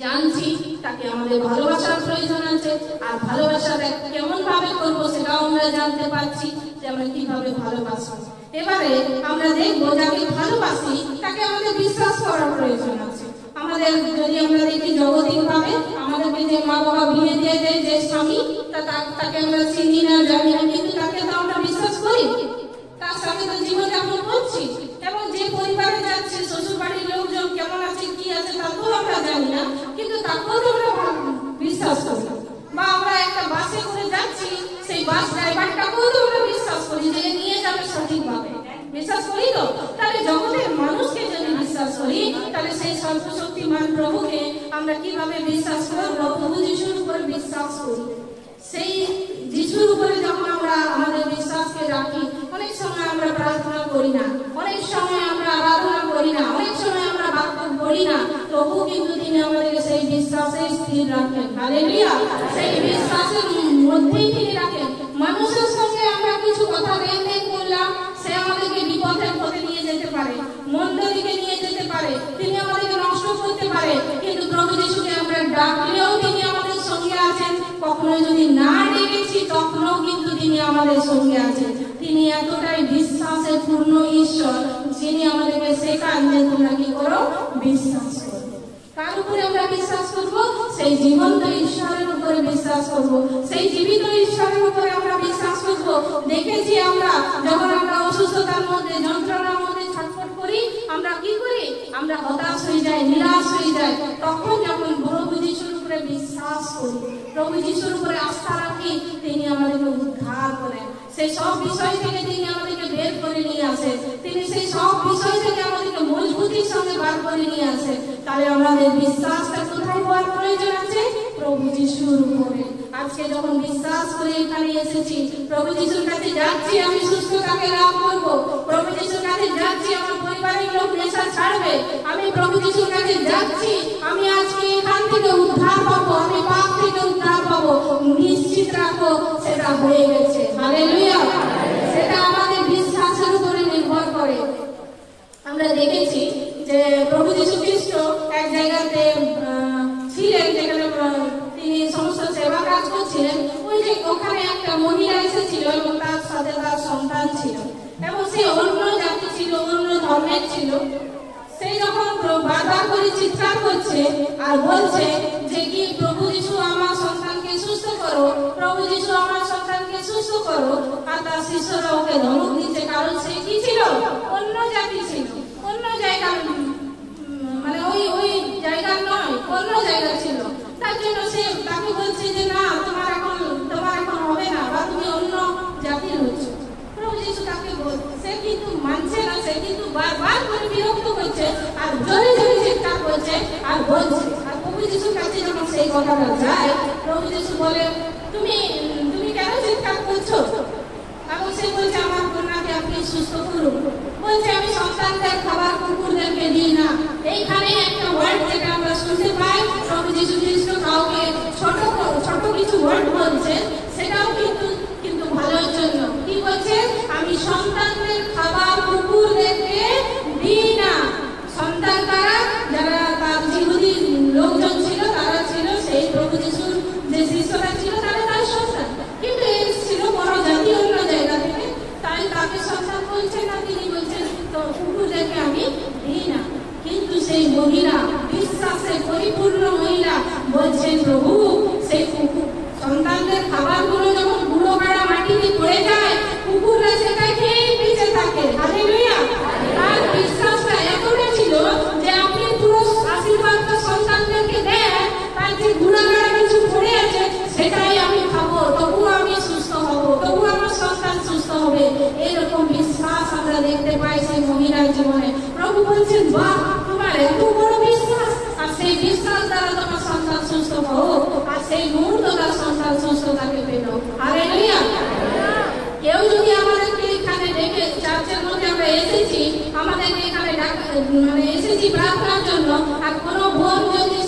জানছি তাকে আমাদের ভালোবাসার প্রয়োজন আছে, আর ভালোবাসাটা কেমন ভাবে করবো সেটাও আমরা জানতে পারছি যে আমরা কিভাবে ভালোবাসবো। এবারে আমরা দেখবো, যাকে ভালোবাসি তাকে আমাদের বিশ্বাস করার প্রয়োজন আছে। আমাদের যদি আমরা দেখি জগতিক ভাবে, আমাদেরকে যে মা বাবা বিয়ে দিয়ে দেয়, যে স্বামী, তাকে আমরা চিনি না, জানি না, কিন্তু তাকে তো আমরা বিশ্বাস করি, তার সাথে তো জীবনযাপন করছি। এবং যে পরিবারে যাচ্ছে, শ্বশুর বাড়ির লোকজন কেমন আছে, কি আছে, তাকেও আমরা জানি না, কিন্তু তাকেও তো আমরা বিশ্বাস করি। বা আমরা একটা বাসে করে যাচ্ছি, সেই বাস ড্রাইভারটাকেও তো আমরা বিশ্বাস করি যে নিয়ে যাবে সঠিকভাবে, বিশ্বাস করি তো। তাহলে জগতের মানুষকে যদি বিশ্বাস করি, তাহলে সেই সর্বশক্তিমান প্রভুকে আমরা কিভাবে বিশ্বাস করবো? প্রভু যিশুর উপরে বিশ্বাস করি। সেই যিশুর উপরে যখন আমরা আমাদের বিশ্বাসকে রাখি, অনেক সময় আমরা প্রার্থনা করি না, অনেক সময় আমরা আরাধনা করি না, অনেক সময় আমরা বাক্য পড়ি না, তবু কিন্তু তিনি আমাদেরকে সেই বিশ্বাসে স্থির রাখেন। হালেলুয়া! সেই বিশ্বাসের মধ্যেই তিনি রাখেন। মানুষের সঙ্গে আমরা কিছু কথা লেনদেন করলাম, সে আমাদেরকে বিপদের পথে নিয়ে যেতে পারে, মন্দ দিকে নিয়ে যেতে পারে, তিনি আমাদেরকে নষ্ট করতে পারে। কিন্তু প্রভু যিশুকে আমরা ডাকলেও তিনি আমাদের সঙ্গে আছেন। কখনো যদি না ডেকেছি, তখনও কিন্তু তিনি আমাদের সঙ্গে আছেন। তিনি এতটাই বিশ্বাসের পূর্ণ ঈশ্বর, যিনি আমাদেরকে শেখান যে তোমরা কি করো? বিশ্বাস করো। কার উপরে আমরা বিশ্বাস করব? সেই জীবন্ত ঈশ্বরের উপরে বিশ্বাস করব, সেই জীবিত ঈশ্বরের উপরে আমরা বিশ্বাস করব। দেখেছি আমরা যখন আমরা অসুস্থতার মধ্যে, যন্ত্রণার মধ্যে ছটফট করি, আমরা কি করি? আমরা হতাশ হয়ে যাই, নিরাশ হয়ে যাই। তখন যখন প্রভু যিশুর উপরে বিশ্বাস করি, প্রভু যিশুর উপরে আস্থা রাখি, তিনি আমাদেরকে উদ্ধার করেন। সেই সব বিষয় থেকে তিনি আমাদেরকে বের করে নিয়ে আসে, তিনি সেই সব বিষয় থেকে আমাদেরকে মজবুতির সঙ্গে বার করে নিয়ে আসে। তাহলে আমাদের বিশ্বাসটা কোথায় হওয়ার প্রয়োজন আছে? প্রভু যিশুর উপরে। আজকে যখন বিশ্বাস করে এখানে এসেছি, প্রভু যিশুর কাছে যাচ্ছি, আমি সুস্থতাকে লাভ করবো, প্রভু যিশুর কাছে যাচ্ছি, আমার পরিবারের লোক নেশা ছাড়বে, আমি প্রভু যিশুর কাছে যাচ্ছি, আমি আজকে এখান থেকে উদ্ধার পাবো, আমি পাপ থেকে উদ্ধার পাবো, নিশ্চিত রাখো সেটা হয়ে গেছে। হালেলুয়া। সেটা আমাদের বিশ্বাসের উপরে নির্ভর করে। আমরা দেখেছি যে প্রভু যিশু খ্রিস্ট এক জায়গাতে ছিলেন, যেখানে তিনি সমস্ত সেবা কাজ করছিলেন। ওই যে ওখানে একটা মহিলা এসেছিল এবং তার সাথে তার সন্তান ছিল, এবং সে অন্য জাতি ছিল, অন্য ধর্মের ছিল। সেই যখন বারবার করে চিৎকার করছে আর বলছে যে কি, প্রভু যিশু আমার সন্তানকে সুস্থ করো, প্রভু যিশু আমার সন্তানকে সুস্থ করো, আর তার শিষ্যরা ওকে ধমক দিচ্ছে, কারণ সে কি ছিল? অন্য জাতি ছিল, অন্য জায়গা, মানে ওই জায়গা নয়, অন্য জায়গা ছিল। তার জন্য সে তাকে বলছে যে না, তোমার এখন হবে না, বা তুমি অন্য জাতির হচ্ছ। প্রভু যিশু তাকে বলছে, সে কিন্তু মানছে না, সে কিন্তু বারবার করে বিরক্ত করছে আর জোরে জোরে চিৎকার করছে আর বলছে। আর প্রভু যিশুর কাছে যখন সেই কথাটা যায়, প্রভু যিশু বলে, তুমি কেন চিৎকার করছো? এবং সে বলছে, আমার কন্যাকে আপনি সুস্থ করুন। বলছে, আমি সন্তানদের খাবার কুকুরদেরকে দিই না। এইখানে একটা ওয়ার্ড যেটা আমরা শুনতে পাই, প্রভু যিশু খ্রিস্ট কাউকে ছোট কিছু ওয়ার্ড বলছে, সেটাও কিন্তু ভালোর জন্য। কি বলছে? আমি সন্তানদের খাবার কুকুরদেরকে দিই না। সন্তান তারা, যারা তার ইহুদি লোকজন ছিল, তারা ছিল সেই প্রভু যিশুর যে শিষ্যরা ছিল, তারা তার সন্তান। কিন্তু এর ছিল বড় জাতি, অন্য জায়গা থেকে, তাই তাকে সন্তান বলছে না, তিনি বলছেন তো কুকুরদেরকে আমি দিই না। কিন্তু সেই মহিলা, বিশ্বাসে পরিপূর্ণ মহিলা, বলছেন, প্রভু সেই সন্তানদের খাবারগুলো যখন গুঁড়ো গাড়া মাটিতে পড়ে যায়, কুকুররা সেটা খেয়ে বেঁচে থাকে। হালেলুয়া। আর বিশ্বাসটা এতটা ছিল যে আপনি পুরো আশীর্বাদটা সন্তানদেরকে দেন, তাই যে গুঁড়ো গাড়া কিছু পড়ে আছে সেটাই আমি খাবো, তবুও আমি সুস্থ হব, তবুও আমার সন্তান সুস্থ হবে। এরকম বিশ্বাস আমরা দেখতে পাই সেই মহিলার জীবনে। প্রভু বলছেন, বাহ, তোমার এত বড় বিশ্বাস, আর সেই বিশ্বাস দ্বারা তোমার সন্তান সুস্থ হোক, আর সেই মুহূর্ত তার সন্তান সুস্থতাকে পেল। হালেলুয়া। কেউ যদি আমাদেরকে এখানে ডেকে, চার্চের মধ্যে আমরা এসেছি, আমাদেরকে এখানে এসেছি প্রার্থনার জন্য, আর কোনো বোন যদি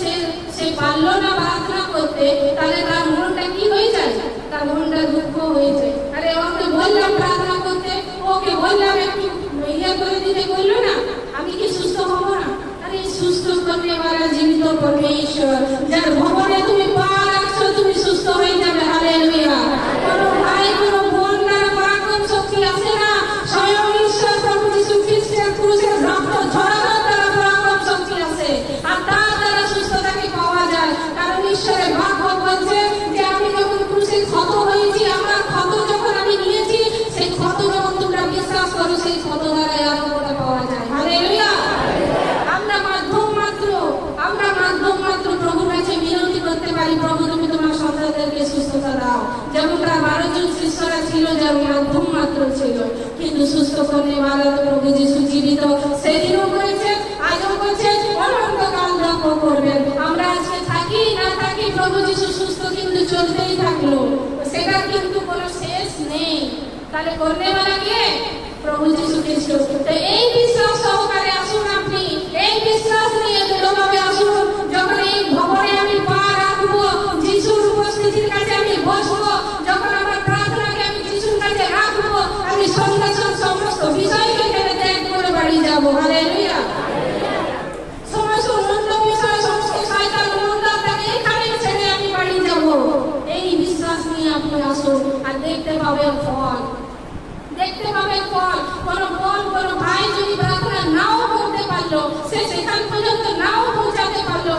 সে পারলো না প্রার্থনা করতে, তাহলে তার মনটা কি হয়ে যায়? তার মনটা দুঃখ হয়ে যায়। আরে ওকে বললাম প্রার্থনা করতে, ওকে বললাম একটু ইয়ে করে দিতে, বললো না, আমি কি সুস্থ হবো না? আরে সুস্থ করতে পারা জীবিত পরমেশ্বর, যার ভবনে তুমি পা রাখছো, তুমি সুস্থ হয়ে যাবে। হালেলুয়া। কোনো ভাই, কোনো বোন দ্বারা পরাক্রম শক্তি আসে না, স্বয়ং ঈশ্বর প্রভু যিশু খ্রিস্টের ক্রুশের রক্ত ঝরানোর দ্বারা পরাক্রম শক্তি আসে, আর তার দ্বারা সুস্থতাকে পাওয়া যায়। কারণ ঈশ্বরের বাক্য বলছে যে আমি যখন ক্রুশে ক্ষত হয়েছি, আমার ক্ষত যখন আমি নিয়েছি, সেই ক্ষত যখন তোমরা বিশ্বাস করো, সেই ক্ষত দ্বারা আরোগ্যতা পাওয়া যায়। হালেলুয়া। আমরা মাধ্যম মাত্র প্রভুর কাছে মিনতি করতে পারি, প্রভু তুমি তোমার সন্তানদেরকে সুস্থতা দাও। যেমন তার 12 জন শিষ্যরা ছিল, যার মাধ্যম মাত্র ছিল, কিন্তু সুস্থ করতে পারা প্রভু যিশু জীবিত, সেদিনও করেছেন, আজও করছেন, অনন্তকাল লক্ষ্য করবেন। আমরা আজকে থাকি না থাকি, প্রভু যিশু সুস্থ কিন্তু চলতেই থাকলো, সেটা কিন্তু কোনো শেষ নেই। তাহলে করনেওয়ালা কে? প্রভু যিশু খ্রিস্ট। তো এই বিশ্বাস সহকারে আসুন, আপনি এই বিশ্বাস নিয়ে দৃঢ়ভাবে আসুন। যখন এই ভবনে আমি পা রাখবো, যিশুর উপস্থিতির কাছে আমি বসবো, যখন আমার প্রার্থনাকে আমি যিশুর কাছে রাখবো, আমি সঙ্গে সঙ্গে সমস্ত বিষয়কে এখানে ত্যাগ করে বাড়ি যাবো। হালেলুয়া। সমস্ত মন্দ বিষয়, সমস্ত শয়তান মন্দাটাকে এখানে ছেড়ে আমি বাড়ি যাবো। এই বিশ্বাস নিয়ে আপনি আসুন, আর দেখতে পাবেন ফল। কোনো বোন, কোনো ভাই যদি প্রার্থনা নাও করতে পারলো, সে সেখান পর্যন্ত নাও পৌঁছাতে পারলো,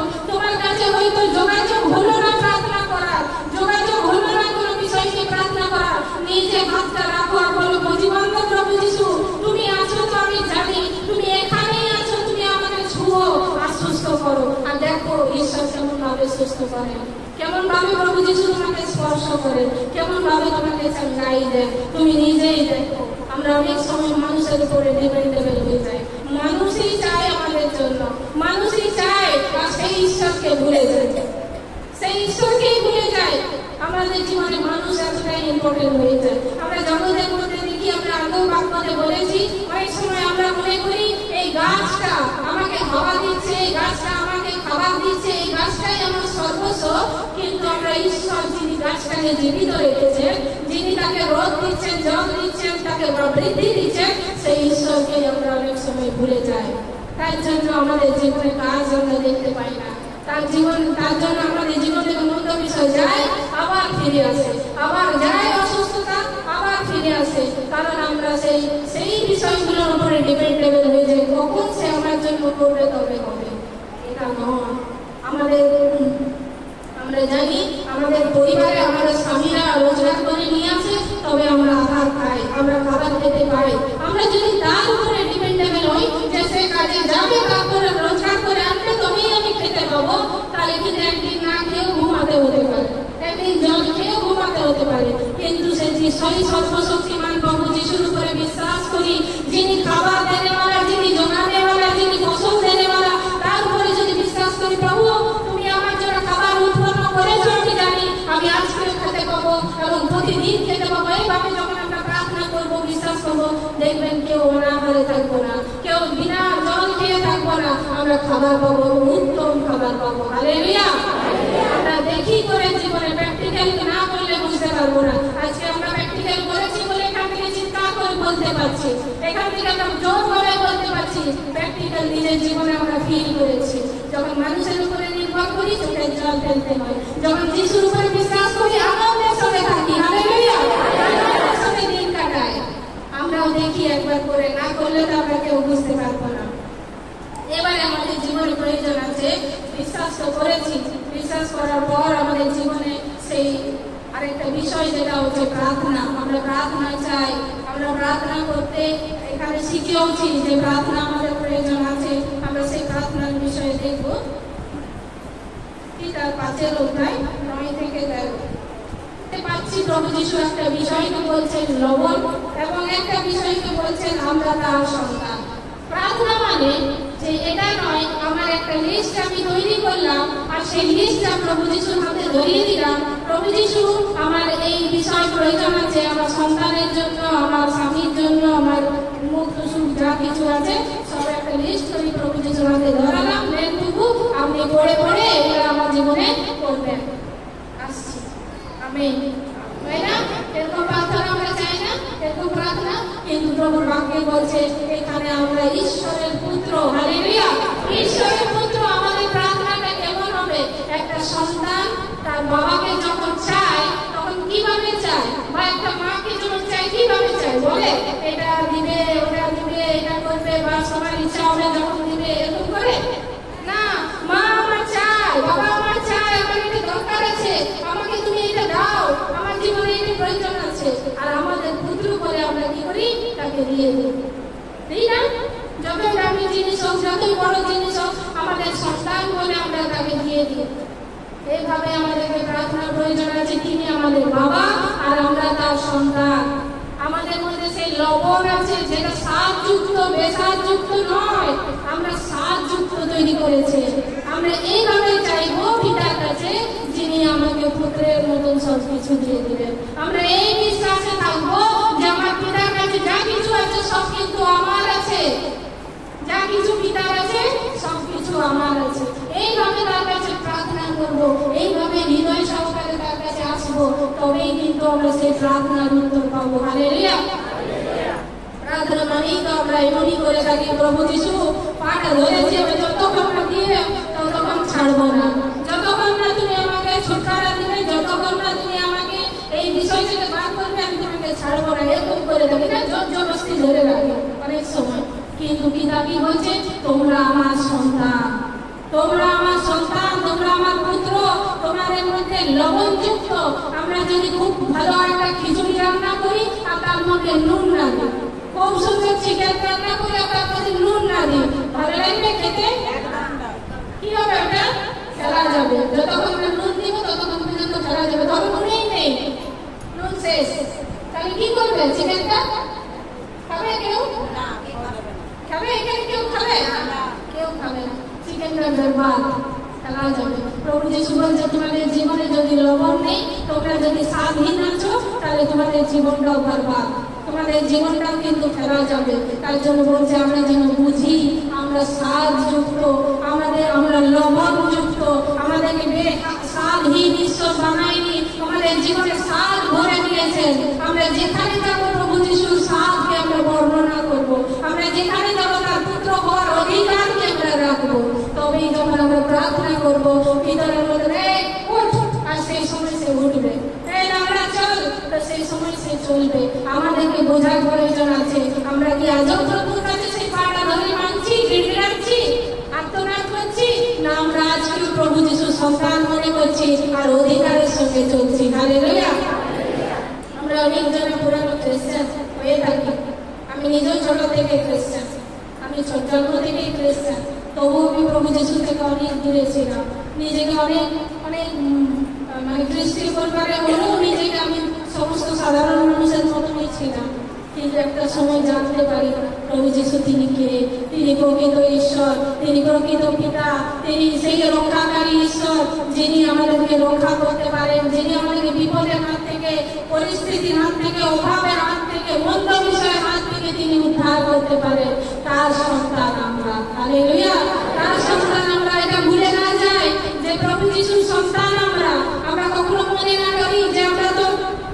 হলো না প্রার্থনা করার, যোগাযোগ হলো না কোনো বিষয়কে প্রার্থনা করার, নিজে হাতটা রাখো আর বলো, জীবন্ত প্রভু যিশু তুমি আছো তো আমি জানি, তুমি এখানেই আছো, তুমি আমাকে ছুঁয়ো আর সুস্থ করো। আর দেখো ঈশ্বর কেমন ভাবে সুস্থ করেন, কেমন ভাবে প্রভু যিশু তোমাকে স্পর্শ করেন, কেমন ভাবে তোমাকে চাঙ্গাই দেন, তুমি নিজেই দেখো। আমরা অনেক সময় মানুষের উপরে ডিপেন্ডেবল হয়ে যাই, মানুষই চায় আমাদের জন্য, মানুষই চায়, আর সেই ঈশ্বরকে ভুলে যায়, সেই ঈশ্বরকেই ভুলে যায়। আমাদের জীবনে মানুষ এতটাই ইম্পর্টেন্ট হয়ে যায়। আমরা জগতের মধ্যে দেখি, আমরা আগেও বাক্যতে বলেছি, অনেক সময় আমরা মনে করি এই গাছটা আমাকে হাওয়া দিচ্ছে, এই গাছটা আমাকে খাবার দিচ্ছে, এই গাছটাই আমার সর্বস্ব। কিন্তু আমরা ঈশ্বর যিনি গাছটাকে জীবিত রেখেছেন, যিনি তাকে রোদ দিচ্ছেন, জল দিচ্ছেন, তাকে বৃদ্ধি দিচ্ছেন, সেই ঈশ্বরকে আমরা অনেক সময় ভুলে যাই। তার জন্য আমাদের জীবনে কাজ আমরা দেখতে পাই না, তার জন্য আমাদের জীবনে মন্দ বিষয় যায় আবার ফিরে আসে, আবার যায় অসুস্থতা আবার ফিরে আসে, কারণ আমরা সেই বিষয়গুলোর উপরে ডিপেন্ডেবল হয়ে যাই, কখন সে আমার জন্য করবে তবে হবে। এটা নয়। আমরা জানি আমাদের পরিবারে আমাদের স্বামীরা রোজগার করে নিয়ে আসে, তবে আমরা আহার খাই, আমরা খাবার খেতে পাই। আমরা যদি তার উপরে ডিপেন্ডেবল হই যে সে কাজে যাবে, তারপরে রোজগার করে আনবে তবেই আমি খেতে পাবো, তাহলে কিন্তু একদিন না খেয়েও ঘুমাতে হতে পারে, একদিন জল খেয়েও ঘুমাতে হতে পারে। কিন্তু সেই সর্বশক্তিমান প্রভু যিশুর উপরে বিশ্বাস করি, যিনি খাবার দেনেওয়ালা, যিনি জোগান দেওয়ালা, যিনি ফসল দেনেওয়ালা, তার উপরে যদি বিশ্বাস করি, প্রভু তুমি আমার জন্য খাবার উৎপন্ন করেছো, আমি জানি আমি আজকেও খেতে পাবো এবং প্রতিদিন খেতে পাবো। এইভাবে যখন আমরা প্রার্থনা করবো, বিশ্বাস করবো, দেখবেন কেউ অনাহারে থাকবো না, কেউ বিনা জল খেয়ে থাকবো না, আমরা খাবার পাবো, উত্তম খাবার পাবো। হালেলুয়া। আমরা দেখি করে জীবনে প্র্যাকটিক্যাল না করলে বুঝতে পারবো না। আজকে আমরা প্র্যাকটিক্যাল করেছি বলে এখান থেকে চিন্তা করে বলতে পারছি, এখান থেকে আমরা জোর করে বলতে পারছি। প্র্যাকটিক্যাল নিজের জীবনে আমরা ফিল করেছি। যখন মানুষের উপরে নির্ভর করি চোখের জল ফেলতে হয়, যখন যিশুর উপরে বিশ্বাস করি আনন্দের সঙ্গে থাকি। হালেলুয়া। আনন্দের সঙ্গে দিন কাটাই। আমরাও দেখি একবার করে, না করলে তো আমরা কেউ বুঝতে পারবো না। এবারে আমাদের জীবনে প্রয়োজন আছে, বিশ্বাস তো করেছি, বিশ্বাস করার পর আমাদের জীবনে সেই আরেকটা বিষয় যেটা হচ্ছে প্রার্থনা। আমরা প্রার্থনা চাই, আমরা প্রার্থনা করতে এখানে শিখেওছি যে প্রার্থনা আমাদের প্রয়োজন আছে। আমরা সেই প্রার্থনার বিষয়ে দেখব, তার 5 অধ্যায় 9 থেকে 13 পাচ্ছি। প্রভু যিশু একটা বিষয়কে বলছেন লবণ, এবং একটা বিষয়কে বলছেন আমরা তার সন্তান। প্রার্থনা মানে যে এটা নয় আমার একটা লিস্ট আমি তৈরি করলাম আর সেই লিস্টটা প্রভু যিশুর হাতে ধরিয়ে দিলাম, প্রভু যিশু আমার এই বিষয় প্রয়োজন আছে, আমার সন্তানের জন্য, আমার স্বামীর জন্য, আমার মুক্ত সুখ যা কিছু আছে সব একটা লিস্ট করে প্রভু যিশুর হাতে ধরালাম, নেনটুকু আপনি পড়ে পড়ে এগুলো আমার জীবনে করবেন। আসছি আমেন। তাই না? এরকম প্রার্থনা আমরা চাই না, এরকম প্রার্থনা। কিন্তু প্রভুর বাক্যে বলছে এখানে আমরা ঈশ্বরের পুত্র। হালেলুয়া। ঈশ্বরের পুত্র। আমাদের প্রার্থনাটা কেমন হবে? একটা সন্তান তার বাবাকে যখন চায় তখন কিভাবে চায়, বা একটা মাকে যখন চায় কিভাবে চায়, বলে এটা দিবে, ওটা দিবে, এটা করবে, বা সবার ইচ্ছা হবে যখন দিবে, এরকম করে না। মা আমার চায়, বাবা আমার চায়, আমার এটা দরকার আছে, আমাকে তুমি এটা দাও, আমার জীবনে এটা প্রয়োজন আছে। আর আমাদের পুত্র বলে আমরা কি করি? তাকে দিয়ে দিই, তাই না? যতই দামি জিনিস হোক, যতই বড় জিনিস হোক, আমাদের সন্তান বলে আমরা তাকে দিয়ে দিই। এইভাবে আমাদেরকে প্রার্থনার প্রয়োজন আছে। তিনি আমাদের বাবা আর আমরা তার সন্তান। আমাদের মধ্যে সেই লবণ আছে যেটা স্বাদযুক্ত, বেস্বাদযুক্ত নয়, আমরা স্বাদযুক্ত তৈরি করেছে। আমরা এইভাবে চাইবো পিতার কাছে, যিনি আমাকে পুত্রের মতন সবকিছু দিয়ে দিবেন। আমরা এই বিশ্বাসে থাকবো যে আমার পিতার কাছে যা কিছু আছে সব কিন্তু আমার আছে, যা কিছু পিতার আছে সবকিছু আমার আছে। এইভাবে তার কাছে প্রার্থনা করবো, এইভাবে হৃদয় সহকারে তার কাছে আসবো, তবেই কিন্তু আমরা সেই প্রার্থনার উত্তর পাবো। হালেলুয়া। প্রার্থনা মানেই তো আমরা এমনই করে থাকি, প্রভু যিশু পাটা ধরেছে, যতক্ষণ না দিয়ে ততক্ষণ ছাড়বো না, যতক্ষণ না তুমি আমাকে ছুটকারা দিবে, যতক্ষণ না তুমি আমাকে এই বিষয় থেকে বার করবে, আমি তোমাকে ছাড়বো না। এরকম করে থাকি না, জবরদস্তি ধরে রাখি অনেক সময়। কিন্তু পিতা কি বলছে? তোমরা আমার সন্তান, তোমরা আমার সন্তান, তোমরা আমার পুত্র, তোমরা যদি খুব ভালো একটা খিচুড়ি রান্না করি আর তার মধ্যে নুন না দিই, খুব সুন্দর চিকেন রান্না করি আর তার মধ্যে নুন না দিই, ভালো লাগবে খেতে? কি হবে? ওটা ফেলা যাবে। যতক্ষণ আমরা নুন দিব ততক্ষণ পর্যন্ত ফেলা যাবে, তবে নুনই নেই, নুন শেষ। তাহলে কি করবে? চিকেনটা খাবে কেউ? খাবে? এখানে কেউ খাবে? কেউ খাবে না, চিকেনটা বরবাদ, ফেলা যাবে। প্রভু যিশু বলছে তোমাদের জীবনে যদি লবণ নেই, তোমরা যদি স্বাদহীন আছো, তাহলে তোমাদের জীবনটাও বরবাদ, তোমাদের জীবনটাও কিন্তু ফেলা যাবে। তার জন্য বলছে আমরা যেন বুঝি আমরা স্বাদযুক্ত, আমরা লবণযুক্ত, আমাদেরকে স্বাদহীন ঈশ্বর বানায়নি, আমাদের জীবনে স্বাদ ভরে দিয়েছেন। আমরা যেখানে যাবো প্রভু যিশুর স্বাদকে আমরা বর্ণনা করবো, আমরা যেখানে যাবো তার পুত্র হওয়ার অধিকারকে আমরা রাখবো। তবেই যখন আমরা প্রার্থনা করবো ভিতরের মধ্যে উঠ, আর সেই সময় সে উঠবে, আমরা চল, সেই সময় সে চলবে। আমাদেরকে বোঝার প্রয়োজন আছে, আমরা কি আজও প্রভুর কাছে সেই পাটা ধরে মানছি, রাখছি, আত্মনাদ করছি, না আমরা আজকেও প্রভু যিশুর সন্তান মনে করছি আর অধিকারের সঙ্গে চলছি? হালেলুয়া। আমরা অনেকজন পুরানো খ্রিস্টান হয়ে থাকি, আমি নিজেও ছোট থেকে খ্রিস্টান, আমি জন্ম থেকেই খ্রিস্টান, তবুও আমি প্রভু যিশু থেকে অনেক দূরে ছিলাম, নিজেকে অনেক অনেক মানে খ্রিস্টীয় পরিবারে হলেও নিজেকে আমি সমস্ত সাধারণ মানুষের মতনই ছিলাম। কিন্তু একটা সময় জানতে পারি প্রভু যিশু তিনি কে, তিনি প্রকৃত ঈশ্বর, তিনি প্রকৃত পিতা, তিনি সেই রক্ষাকারী ঈশ্বর, যিনি আমাদেরকে রক্ষা করতে পারেন, যিনি আমাদেরকে বিপদের হাত থেকে, পরিস্থিতির হাত থেকে, অভাবের হাত থেকে, মন্দ বিষয়ের হাত থেকে তিনি উদ্ধার করতে পারেন। তার সন্তান আমরা, হালেলুয়া, তার সন্তান আমরা। এটা ভুলে না যাই যে প্রভু যিশুর সন্তান আমরা। আমরা কখনো মনে না করি যে আমরা তো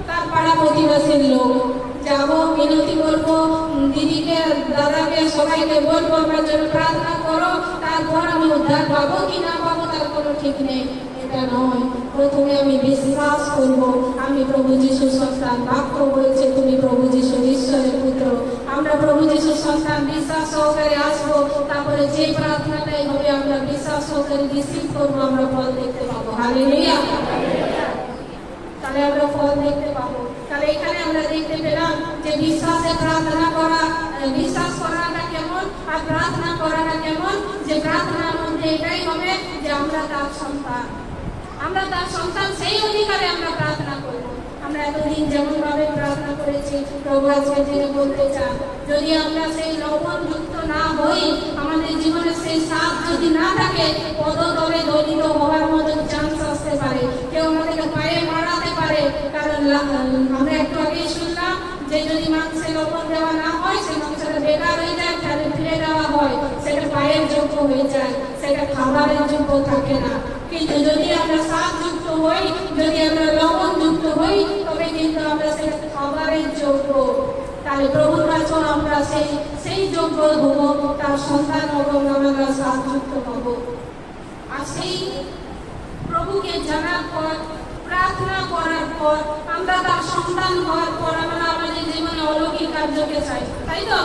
তার পাড়া প্রতিবেশীর লোক, যাবো মিনতি করবো, দিদিকে, দাদাকে, সবাইকে বলবো আমার জন্য প্রার্থনা করো, তারপর আমি উদ্ধার পাবো কি না পাবো তার কোনো ঠিক নেই। এটা নয়, প্রথমে আমি বিশ্বাস করবো আমি প্রভু যিশুর সন্তান। বাক্য বলছে তুমি প্রভু যিশুর ঈশ্বরের পুত্র। আমরা প্রভু যিশুর সন্তান, বিশ্বাস সহকারে আসবো, তারপরে যে প্রার্থনাটাই হবে আমরা বিশ্বাস সহকারে রিসিভ করবো, আমরা ফল দেখতে পাবো। হালেলুয়া। তাহলে আমরা ফল দেখতে পাবো। তাহলে এখানে আমরা দেখতে পেলাম যে বিশ্বাসে প্রার্থনা করা, বিশ্বাস করাটা কেমন আর প্রার্থনা করাটা কেমন। যে প্রার্থনার মধ্যে এটাই হবে যে আমরা তার সন্তান, আমরা তার সন্তান, সেই অধিকারে আমরা প্রার্থনা করব। আমরা এতদিন যেমন ভাবে প্রার্থনা করেছি, প্রভু আজকে যিনি বলতে চান যদি আমরা সেই লবণযুক্ত না হই, আমাদের জীবনে সেই স্বাদ যদি না থাকে, পদতলে দলিত হওয়ার মতো চান্স আসতে পারে, কেউ আমাদেরকে পায়ে মারাতে পারে। কারণ আমরা একটু আগেই শুনলাম যে যদি মাংসে লবণ দেওয়া না হয়, সেই মাংসটা বেকার হয়ে যায়, তাহলে ফিরে দেওয়া হয়, সেটা পায়ের যোগ্য হয়ে যায়, সেটা খাবারের যোগ্য থাকে না। কিন্তু যদি আমরা স্বাদযুক্ত হই, যদি আমরা লবণযুক্ত হই, তবে কিন্তু আমরা সেটা খাবারের যোগ্য। তাহলে প্রভুর কাছে আমরা সেই যোগ্য হবো, তার সন্তান হবো, আমরা স্বাদযুক্ত হব। আর সেই প্রভুকে জানার পর, প্রার্থনা করার পর, আমরা তার সন্তান হওয়ার পর আমরা আমাদের জীবনে অলৌকিক কার্যকে চাই, তাই তো?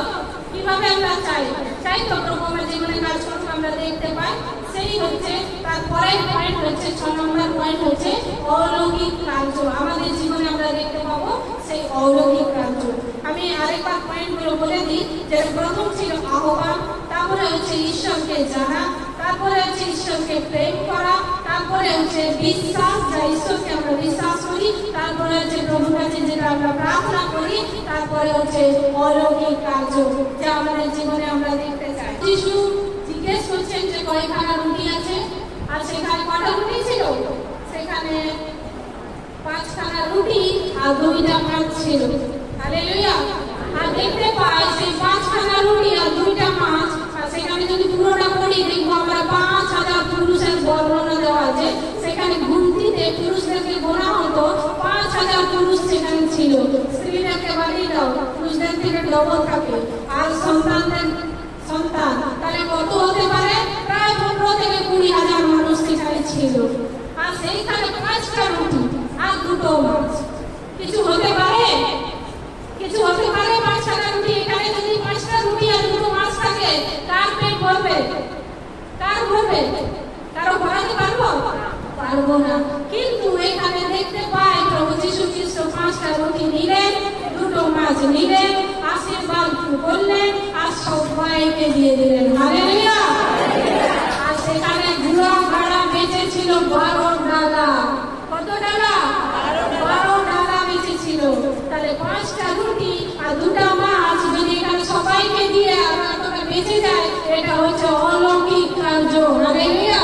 কিভাবে আমরা চাই তো প্রভু আমার জীবনে কাজ করুক, আমরা দেখতে পাই। সেই হচ্ছে তারপরের পয়েন্ট, হচ্ছে 6 নম্বর পয়েন্ট হচ্ছে অলৌকিক কার্য। আমাদের জীবনে আমরা দেখতে পাবো সেই অলৌকিক কার্য। আমি আরেকবার পয়েন্টগুলো বলে দিই। যে প্রথম ছিল আহ্বান, তারপরে হচ্ছে ঈশ্বরকে জানা, তারপরে হচ্ছে ঈশ্বরকে প্রেম করা, তারপরে হচ্ছে বিশ্বাস, যা ঈশ্বরকে আমরা বিশ্বাস করি, তারপরে হচ্ছে প্রভুর কাছে যেটা আমরা প্রার্থনা করি, তারপরে হচ্ছে অলৌকিক কার্য যা আমাদের জীবনে আমরা দেখতে চাই। যিশু জিজ্ঞেস করছেন যে কয়খানা রুটি আছে, আর সেখানে কটা রুটি ছিল? সেখানে 5খানা রুটি আর 2টা মাছ ছিল। হালেলুয়া। আর দেখতে পাই সেই 5খানা রুটি আর 2টা মাছ, আর সেখানে যদি পুরোটা পড়ি দেখবো আমরা 5000 পুরুষের বর্ণনা দেওয়া আছে। সেখানে গুনতিতে পুরুষদেরকে গোনা হতো, 5000 পুরুষ সেখানে ছিল। স্ত্রীদেরকে বাড়িয়ে দাও, পুরুষদের থেকে ডবল থাকে। আর সন্তান, তাহলে কত হতে পারে? প্রায় 15 থেকে 20,000 মানুষ সেখানে ছিল। আর সেইখানে 5টা রুটি আর 2টো মাছ। কিছু হতে পারে? কিছু হতে পারে? 5খানা রুটি, এখানে যদি 5টা রুটি আর 2টো মাছ থাকে, কার পেট ভরবে? কার ভরবে? কারো ভরাতে পারবো? পারবো না। কিন্তু এখানে দেখতে পাই প্রভু যীশু খ্রিস্ট 5টা রুটি নিলেন, 2টো মাছ নিলেন, আশীর্বাদ করলেন আর সবাইকে দিয়ে দিলেন। হালেলুয়া। আর সেখানে গুঁড়া ভাড়া বেঁচে ছিল 12 ডালা। কত ডালা? 12 ডালা বেঁচে ছিল। তাহলে 5টা রুটি আর 2টা মাছ যদি এখানে সবাইকে দিয়ে আর এতটা বেঁচে যায়, এটা হচ্ছে অলৌকিক কার্য। হালেলুয়া।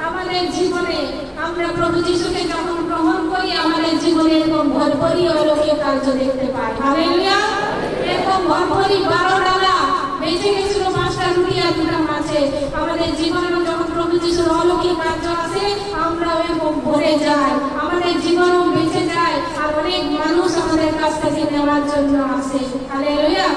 আমাদের জীবনে আমরা প্রভু যীশুকে যখন গ্রহণ করি, আমাদের জীবনে এরকম ভরপুরি অলৌকিক কার্য দেখতে পাই। হালেলুয়া। এরকম ভরপুরি 12 ডালা বেঁচে গেছিল 5টা রুটি আর 2টা মাছে। আমাদের জীবনে যখন প্রভু যীশুর অলৌকিক কার্য আসে, আমরাও এরকম ভরে যাই, আমাদের জীবনও বেঁচে যায় আর অনেক মানুষ আমাদের কাছ থেকে নেওয়ার জন্য আসে। হালেলুয়া।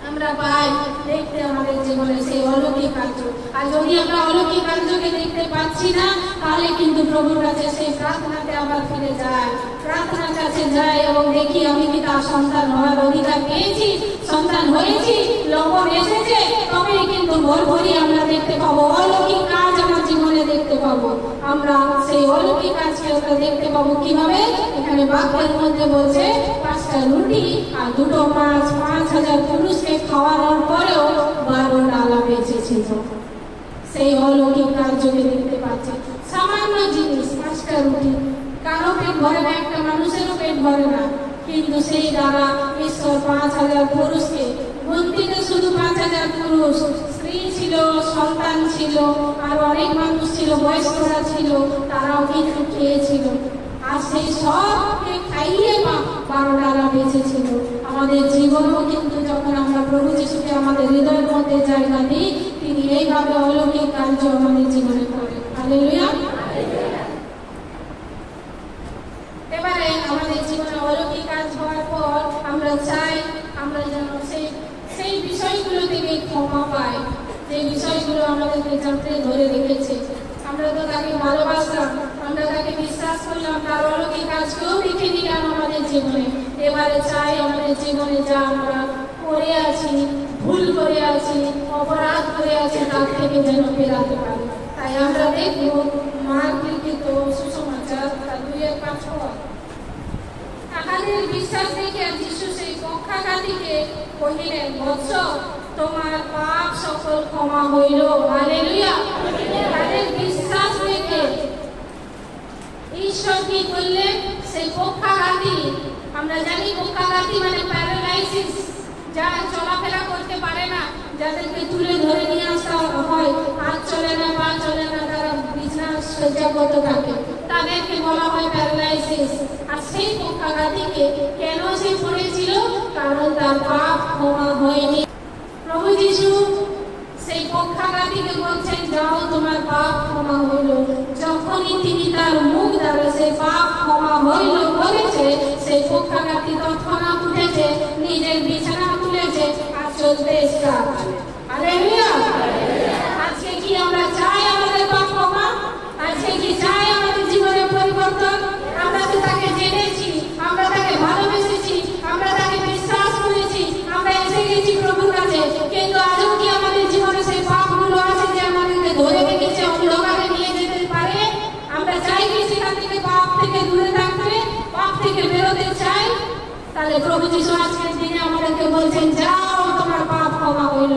আমরা পাই দেখতে আমাদের জীবনে সেই অলৌকিক কার্য। আর যদি আমরা অলৌকিক কার্যকে দেখতে পাচ্ছি না, তাহলে কিন্তু প্রভুর কাছে সেই প্রার্থনাতে আবার ফিরে যায়, প্রার্থনার কাছে যায় এবং দেখি আমি কি তার সন্তান হওয়ার অধিকার পেয়েছি, সন্তান হয়েছি, লবণ এসেছে, তবেই কিন্তু ভরভরি আমরা দেখতে পাবো অলৌকিক কাজ আমার জীবনে দেখতে পাবো। আমরা সেই অলৌকিক কাজকে আমরা দেখতে পাবো কিভাবে? এখানে বাক্যের মধ্যে বলছে 5টা রুটি আর 2টো মাছ 5000 পুরুষকে খাওয়ানোর পরেও 12 ডালা বেঁচেছিল। সেই অলৌকিক কার্যকে দেখতে পাচ্ছে। সামান্য জিনিস 5টা রুটি, কারো পেট ভরে না, একটা মানুষেরও পেট ভরে না, কিন্তু সেই দ্বারা ঈশ্বর 5000 পুরুষকে, গন্তিতে শুধু 5000 পুরুষ, স্ত্রী ছিল, সন্তান ছিল, আর অনেক মানুষ ছিল, বয়স্করা ছিল, তারাও কিন্তু খেয়েছিল। আর সেই সবকে খাইয়ে 12 ডালা বেঁচেছিল। আমাদের জীবনও কিন্তু যখন আমরা প্রভু যীশুকে আমাদের হৃদয়ের মধ্যে জায়গা দিই, তিনি এইভাবে অলৌকিক কার্য আমাদের জীবনে করেন। হালেলুয়া। এবারে আমাদের জীবনে অলৌকিক কাজ হওয়ার পর আমরা চাই আমরা যেন সেই বিষয়গুলো থেকে ক্ষমা পাই, যে বিষয়গুলো আমাদেরকে যাত্রে ধরে রেখেছে। আমরা তো তাকে ভালোবাসলাম, আমরা তাকে বিশ্বাস করলাম, তার অলৌকিক কাজকেও দেখে দিলাম আমাদের জীবনে। এবারে চাই আমাদের জীবনে যা আমরা করে আছি, ভুল করে আছি, অপরাধ করে আছি, তার থেকে যেন ফেরাতে পারি। তাই আমরা দেখব মার্ক লিখিত সুসমাচার 2:5। তাহাদের বিশ্বাস দেখে যীশু সেই পক্ষাঘাতীকে কহিলেন, বৎস, তোমার পাপ সকল ক্ষমা হইল। হালেলুয়া। তাদের বিশ্বাস দেখে ঈশ্বর কি করলেন? সেই পক্ষাঘাতী, আমরা জানি পক্ষাঘাতী মানে প্যারালাইসিস, যারা চলাফেরা করতে পারে না, যাদেরকে তুলে ধরে নিয়ে আসা হয়, হাত চলে না, পা চলে না, তারা বিছানা শয্যাগত থাকে, তাদেরকে বলা হয় প্যারালাইসিস। আর সেই পক্ষাঘাতীকে কেন সে পড়েছিল? কারণ তার পাপ ক্ষমা হয়নি। প্রভু যীশু সেই পক্ষাঘাতীকে বলছেন, যাও, তোমার পাপ ক্ষমা হইল। যখনই তিনি তার মুখ দ্বারা সেই পাপ ক্ষমা হইল বলেছে, সেই পক্ষাঘাতী তৎক্ষণাৎ উঠেছে, নিজের বিছানা তুলেছে আর চলতে স্টার্ট। হালেলুয়া। আজকে কি আমরা চাই আমাদের পাপ ক্ষমা? আজকে কি চাই আমাদের জীবনে পরিবর্তন? আমরা তো তাকে জেনেছি, আমরা তাকে ভালোবেসেছি, আমরা তাকে বিশ্বাস করেছি, আমরা এসে গেছি প্রভুর কাছে, কিন্তু আজও কি আমাদের জীবনে সেই পাপগুলো আছে যে আমাদেরকে ধরে রেখেছে, অন্ধকারে নিয়ে যেতে পারে? আমরা চাই কি সেখান থেকে, পাপ থেকে দূরে থাকতে, পাপ থেকে বেরোতে চাই? তাহলে প্রভু যীশু আজকের দিনে আমাদেরকে বলছেন, যাও, তোমার পাপ ক্ষমা হইল।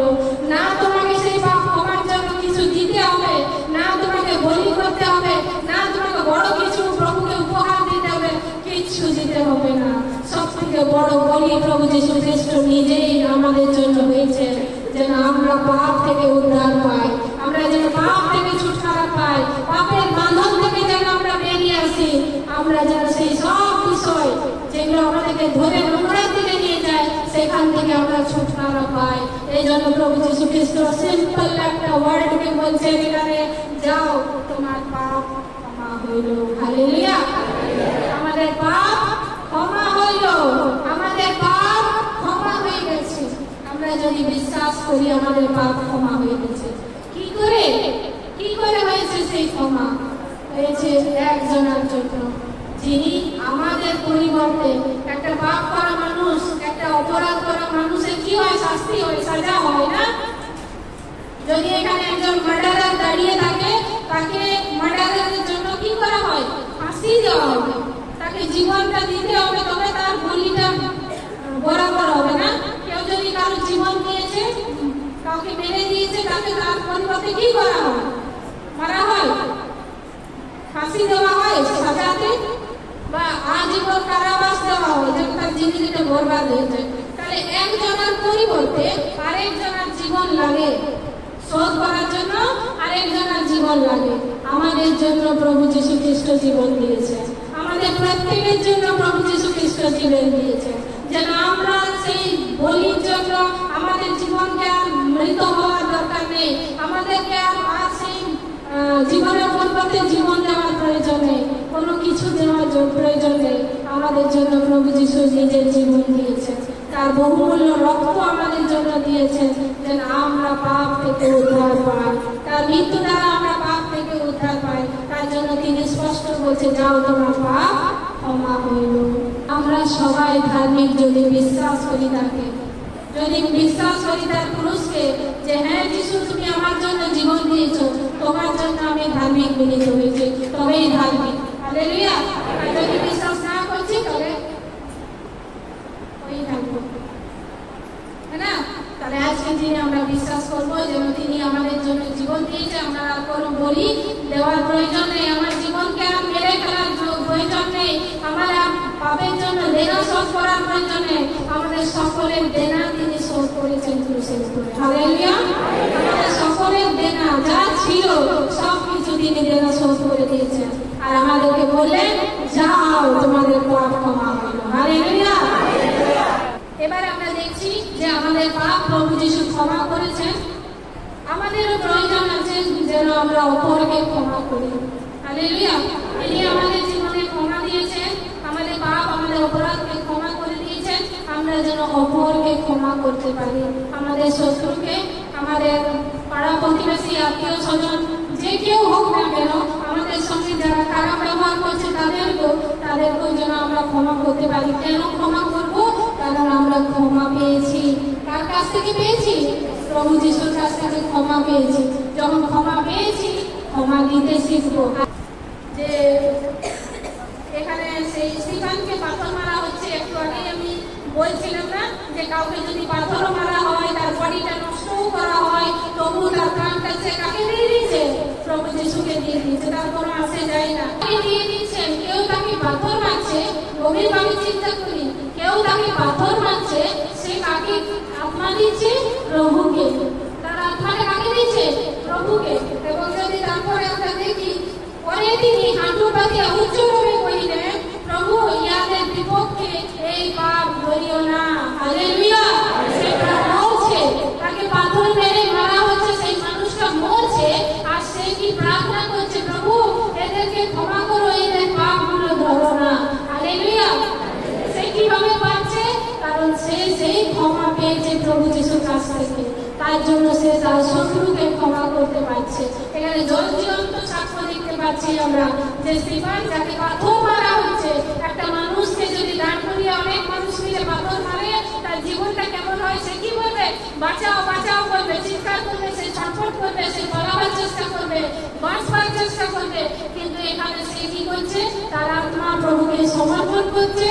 না তোমাকে সেই পাপ ক্ষমার জন্য কিছু দিতে হবে, না তোমাকে বলি করতে হবে, না তোমাকে বড় কিছু প্রভুকে উপহার দিতে হবে, কিচ্ছু দিতে হবে না। সব থেকে বড় বলি প্রভু যীশু খ্রিস্ট নিজেই আমাদের জন্য হয়েছে, যেন আমরা পাপ থেকে উদ্ধার পাই, আমরা যেন পাপ থেকে ছুটকারা পাই, পাপের বাঁধন থেকে যেন আমরা বেরিয়ে আসি, আমরা যেন সেই সব বিষয় যেগুলো আমাদেরকে ধরে নোংরার দিকে নিয়ে যায়, সেখান থেকে আমরা ছুটকারা পাই। এই জন্য প্রভু যীশু খ্রিস্ট সিম্পল একটা ওয়ার্ডকে বলছে এখানে, যাও, তোমার পাপ ক্ষমা হইল। হালেলুয়া। আমাদের পাপ ক্ষমা হইল, আমাদের পাপ ক্ষমা হয়ে গেছে। আমরা যদি বিশ্বাস করি আমাদের পাপ ক্ষমা হয়ে গেছে, কি করে হয়েছে সেই ক্ষমা? হয়েছে একজনের জন্য, যিনি আমাদের পরিবর্তে, একটা পাপ করা মানুষ, একটা অপরাধ করা মানুষের কি হয়? শাস্তি হয়, সাজা হয় না? যদি এখানে একজন মার্ডারার দাঁড়িয়ে থাকে, তাকে মার্ডারের জন্য কি করা হয়? ফাঁসি দেওয়া হবে। তাকে জীবনটা দিতে হবে, তবে তার বলিটা বরাবর হবে না। কেউ যদি কারো জীবন দিয়েছে, কাউকে মেরে দিয়েছে, তাকে তার পরিবর্তে কি করা হয়? মারা হয়, ফাঁসি দেওয়া হয়, সাজাতে বা আজীবন কারাবাস দেওয়া হয়, যেন তার জিন্দগিটা বরবাদ হয়ে যায়। তাহলে একজনের পরিবর্তে আরেকজনের জীবন লাগে, শোধ করার জন্য আরেকজনের জীবন লাগে। আমাদের জন্য প্রভু যীশু খ্রিস্ট জীবন দিয়েছে, আমাদের প্রত্যেকের জন্য প্রভু যীশু খ্রিস্ট জীবন দিয়েছে, যেন আমরা সেই বলির জন্য আমাদের জীবনকে আর মৃত হওয়ার দরকার নেই, আমাদেরকে আর সেই জীবনের পরিবর্তে জীবন দেওয়ার প্রয়োজন নেই, কোনো কিছু দেওয়ার প্রয়োজন নেই। আমাদের জন্য প্রভু যীশু নিজের জীবন দিয়েছেন, তার বহুমূল্য রক্ত আমাদের জন্য দিয়েছেন, যেন আমরা পাপ থেকে উদ্ধার পাই। তার মৃত্যু দ্বারা আমরা পাপ থেকে উদ্ধার পাই। তার জন্য তিনি স্পষ্ট বলছে, যাও তোমার পাপ ক্ষমা হইল। আমরা সবাই ধার্মিক যদি বিশ্বাস করি তাকে, যদি বিশ্বাস করি তার ক্রুশকে, যে হ্যাঁ যিশু তুমি আমার জন্য জীবন দিয়েছো, তোমার জন্য আমি ধার্মিক মিলিত হয়েছি, তবেই ধার্মিক। হালেলুয়া। আর যদি বিশ্বাস না করছি তবে ওই থাকবো, তাই না? তাহলে আজকে দিনে আমরা বিশ্বাস করবো যেন তিনি আমাদের জন্য জীবন দিয়েছে, আমরা আর কোনো বলি দেওয়ার প্রয়োজন নেই, আমার জীবনকে আর মেরে ফেলার প্রয়োজন নেই, আমার পাপের জন্য দেনা শোধ করার প্রয়োজন নেই, আমাদের সকলের দেনা তিনি শোধ করেছেন ক্রুশের উপরে। হালেলুয়া। আমাদের সকলের দেনা যা ছিল সব কিছু তিনি দেনা শোধ করে দিয়েছেন, আর আমাদেরকে বললেন, যাও তোমাদের পাপ ক্ষমা হলো। হালেলুয়া। এবার আমরা দেখছি যে আমাদের পাপ প্রভু যীশু ক্ষমা করেছেন, আমাদেরও প্রয়োজন আছে যেন আমরা অপরকে ক্ষমা করি। হালেলুয়া। তিনি আমাদের জীবনে ক্ষমা দিয়েছেন, আমাদের পাপ আমাদের অপরাধকে ক্ষমা করে দিয়েছেন, আমরা যেন অপরকে ক্ষমা করতে পারি, আমাদের শত্রুকে, আমাদের পাড়া প্রতিবেশী, আত্মীয় স্বজন, যে কেউ হোক না কেন, আমাদের সঙ্গে যারা খারাপ ব্যবহার করছে তাদেরকেও যেন আমরা ক্ষমা করতে পারি। কেন ক্ষমা করবো? কারণ আমরা ক্ষমা পেয়েছি। কার কাছ থেকে পেয়েছি? প্রভু যীশুর কাছ থেকে ক্ষমা পেয়েছি। যখন ক্ষমা পেয়েছি, ক্ষমা দিতে শিখবো। যে এখানে সেই স্টিফানকে পাথর মারা হচ্ছে, একটু আগে আমি বলছিলাম না যে কাউকে যদি পাথরও মারা হয়, তার বডিটা নষ্টও করা হয়, তবু তার প্রাণটা সে কাকে দিয়ে দিচ্ছে? প্রভু যীশুকে দিয়ে দিচ্ছে, তার কোনো আসে যায় না, দিয়ে দিচ্ছেন। কেউ তাকে পাথর মারছে, গভীরভাবে চিন্তা করি, কেউ তাকে পাথর মারছে, সে কাকে আত্মা দিচ্ছে? প্রভুকে। তার আত্মাটা কাকে দিচ্ছে? প্রভুকে। এবং যদি তারপরে আমরা দেখি, পরে তিনি হাঁটু পাতিয়া উচ্চভাবে কহিলেন, প্রভু ইয়াদের বিপক্ষে এই পাপ করিও না। হালেলুয়া। সে মরছে, তাকে পাথর মেরে মারা হচ্ছে, সেই মানুষটা মরছে, আর সে কি প্রার্থনা করছে? প্রভু এদেরকে ক্ষমা করো, এদের পাপগুলো ধরো না। হালেলুয়া। সে কিভাবে পাচ্ছে? কারণ সে সেই ক্ষমা পেয়েছে প্রভু যীশুর কাছ থেকে, তার জন্য সে তার শত্রুকে ক্ষমা করতে পারছে। এখানে জীবন্ত সাক্ষ্য দেখতে পাচ্ছি আমরা, যে স্টিফান যাকে পাথর মারা হচ্ছে, একটা মানুষকে যদি দাঁড় করিয়ে অনেক মানুষ মিলে পাথর মারে, তার জীবনটা কেমন হয়? সে কি বলবে? বাঁচাও বাঁচাও করবে, চিৎকার করবে, সে ছটফট করবে, সে পালাবার চেষ্টা করবে, বাঁচবার চেষ্টা করবে। কিন্তু এখানে সে কি করছে? তার আত্মা প্রভুকে সমর্পণ করছে,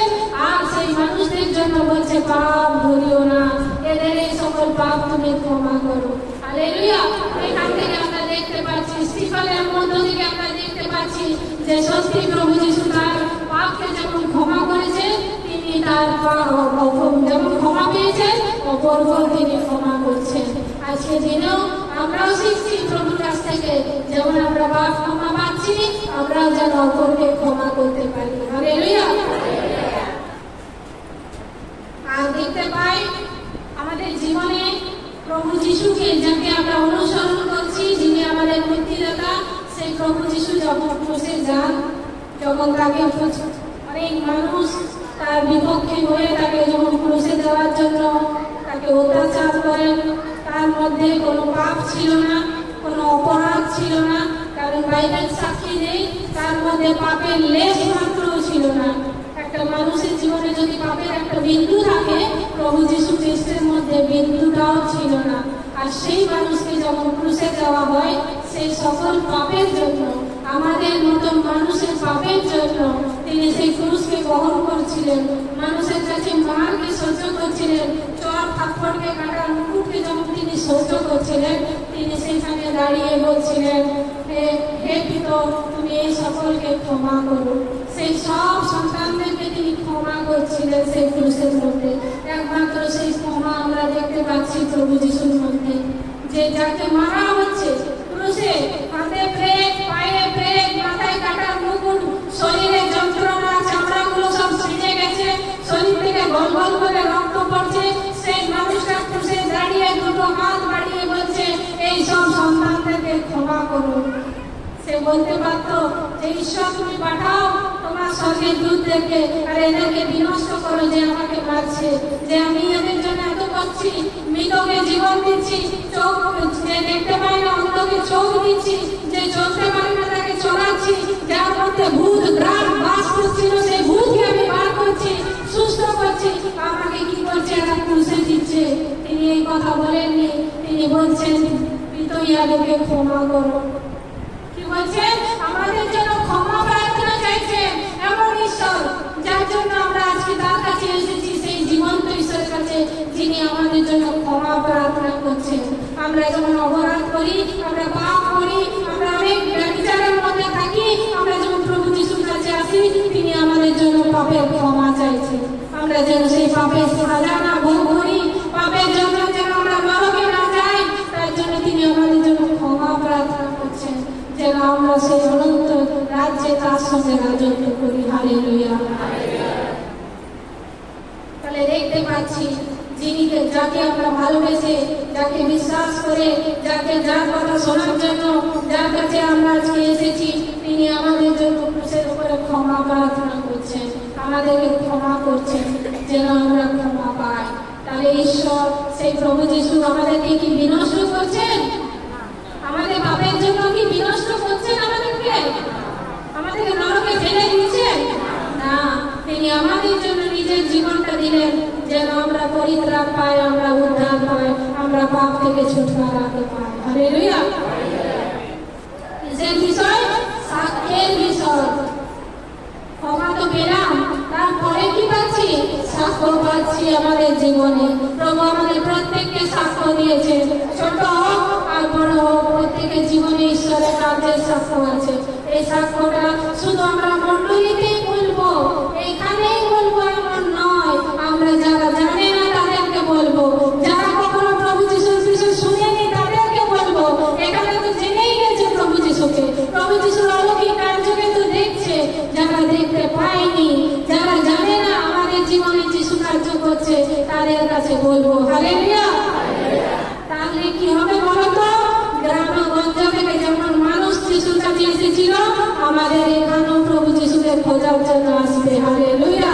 আর সেই মানুষদের জন্য বলছে, পাপ ধরিও না, এদের এই সকল পাপ তুমি ক্ষমা করো। হালেলুয়া। এখান থেকে আমরা দেখতে পাচ্ছি, স্টিফানের মধ্য থেকে আমরা দেখতে পাচ্ছি যে সত্যি প্রভু যীশু তার পাপকে যেমন ক্ষমা করেছে, তিনি তার যেমন ক্ষমা পেয়েছেন, অপরকেও তিনি ক্ষমা করছেন। আজকে দিনেও আমরাও শিখছি প্রভুর কাছ থেকে, যেমন আমরা পাপ ক্ষমা পাচ্ছি, আমরাও যেন অপরকে ক্ষমা করতে পারি। হালেলুয়া। আর দেখতে পাই আমাদের জীবনে প্রভু যীশুকে, যাকে আমরা অনুসরণ করছি, যিনি আমাদের মুক্তিদাতা, সেই প্রভু যীশু যখন ক্রুশে যান, যখন তাকে অনেক মানুষ তার বিপক্ষে হয়ে তাকে যখন ক্রুশে দেওয়ার জন্য তাকে অত্যাচার করেন, তার মধ্যে কোনো পাপ ছিল না, কোনো অপরাধ ছিল না, কারণ বাইবেল সাক্ষী দেয় তার মধ্যে পাপের লেশ মাত্রও ছিল না। একটা মানুষের জীবনে যদি পাপের একটা বিন্দু থাকে, প্রভু যীশু খ্রিস্টের মধ্যে বিন্দুটাও ছিল না। আর সেই মানুষকে যখন ক্রুশে দেওয়া হয়, সেই সেই সকল পাপের জন্য, আমাদের মতো মানুষের পাপের জন্য তিনি সেই ক্রুশকে বহন করছিলেন। মানুষের কাছে মারকে সহ্য করছিলেন, চর থাপ্পড়কে কাটার মুকুটকে যখন তিনি সহ্য করছিলেন, তিনি সেখানে দাঁড়িয়ে বলছিলেন, হে পিতা, তুমি এই সকলকে ক্ষমা করো। সেই সব সন্তানদেরকে তিনি ক্ষমা করছিলেন সেই ক্রুশের মধ্যে। একমাত্র সেই ক্ষমা আমরা দেখতে পাচ্ছি প্রভু যিশুর মধ্যে, যে যাকে মারা হচ্ছে ক্রুশে, হাতে ব্রেক, পায়ে ব্রেক, মাথায় কাটার মুকুট, শরীরে যন্ত্রণা, চামড়াগুলো সব ছিঁড়ে গেছে, শরীর থেকে গল গল করে রক্ত পড়ছে, সেই মানুষটা ক্রুশে দাঁড়িয়ে দুটো হাত বাড়িয়ে বলছে, এই সব সন্তানদেরকে ক্ষমা করো। সে বলতে পারত যে ঈশ্বর তুমি পাঠাও তোমার স্বর্গের দূতদেরকে, আর এদেরকে বিনষ্ট করো যে আমাকে মারছে, যে আমি এদের জন্য এত করছি, মৃতকে জীবন দিচ্ছি, চোখ যে দেখতে পাই না অন্ধকে চোখ দিচ্ছি, যে চলতে পারে না তাকে চলাচ্ছি, যার মধ্যে ভূত গ্রাম বাস করছিল সেই ভূতকে আমি বার করছি, সুস্থ করছি, আমাকে কি করছে এরা ক্রুশে দিচ্ছে। তিনি এই কথা বলেননি, তিনি বলছেন পিতইয়াদেরকে ক্ষমা করো। বলছেন আমাদের জন্য ক্ষমা প্রার্থনা চাইছেন এমন ঈশ্বর, যার জন্য আমরা আজকে তার কাছে এসেছি, সেই জীবন্ত ঈশ্বরের কাছে, যিনি আমাদের জন্য ক্ষমা প্রার্থনা করছেন। আমরা যেমন অপরাধ করি, আমরা পাপ করি, আমরা অনেক বিচারের মধ্যে থাকি, আমরা যেমন প্রভু যিশুর কাছে আসি, তিনি আমাদের জন্য পাপের ক্ষমা চাইছেন। আমরা যেন সেই পাপের সাজা না ভোগ করি, পাপের জন্য যেন আমরা নরকে না যাই, তার জন্য তিনি আমাদের জন্য ক্ষমা প্রার্থনা করছেন, যেন আমরা সেই অনন্ত রাজ্যে তার সঙ্গে রাজত্ব করি। হালেলুয়া। তাহলে দেখতে পাচ্ছি যিনি, যাকে আমরা ভালোবেসে, যাকে বিশ্বাস করে, যাকে যার কথা শোনার জন্য, যার কাছে আমরা আজকে এসেছি, তিনি আমাদের জন্য ক্রুশের উপরে ক্ষমা প্রার্থনা করছেন, আমাদেরকে ক্ষমা করছেন যেন আমরা ক্ষমা পাই। তাহলে ঈশ্বর সেই প্রভু যিশু আমাদেরকে কি বিনষ্ট করছেন? আমাদের পাপের জন্য কি বিনষ্ট করছেন? আমাদেরকে নরকে ফেলে দিচ্ছেন না, তিনি আমাদের জন্য নিজের জীবনটা দিলেন যেন আমরা পরিত্রাণ পাই, আমরা উদ্ধার পাই, আমরা পাপ থেকে ছুটকারা পাই। হালেলুয়া। কিসের বিষয়? সাক্ষ্যের বিষয়। ক্ষমা তো পেলাম, তারপরে কি পাচ্ছি? সাক্ষ্য পাচ্ছি আমাদের জীবনে। প্রভু আমাদের প্রত্যেককে সাক্ষ্য দিয়েছে, ছোট হোক আর বড় হোক, প্রত্যেকের জীবনে ঈশ্বরের কাজের সাক্ষ্য আছে। এই সাক্ষ্যটা শুধু আমরা মণ্ডলীতেই বলবো, এখানেই বলবো এমন নয়, আমরা যারা জানে না তাদেরকে বলবো, যারা কখনো প্রভু যিশুর বিষয় শুনেনি তাদেরকে বলবো। এখানে তো জেনেই গেছে প্রভু যিশুকে, প্রভু যিশুর অলৌকিক কার্যকে তো দেখছে, যারা দেখতে পায়নি, যারা জানে না আমাদের জীবনে যিশু কার্য করছে, তাদের কাছে বলবো। হালেলুয়া। তাহলে কি হবে বলতো? গ্রামগঞ্জ থেকে যেমন মানুষ যিশুর কাছে এসেছিল, আমাদের এখানেও প্রভু যিশুকে খোঁজার জন্য আসবে। হালেলুয়া।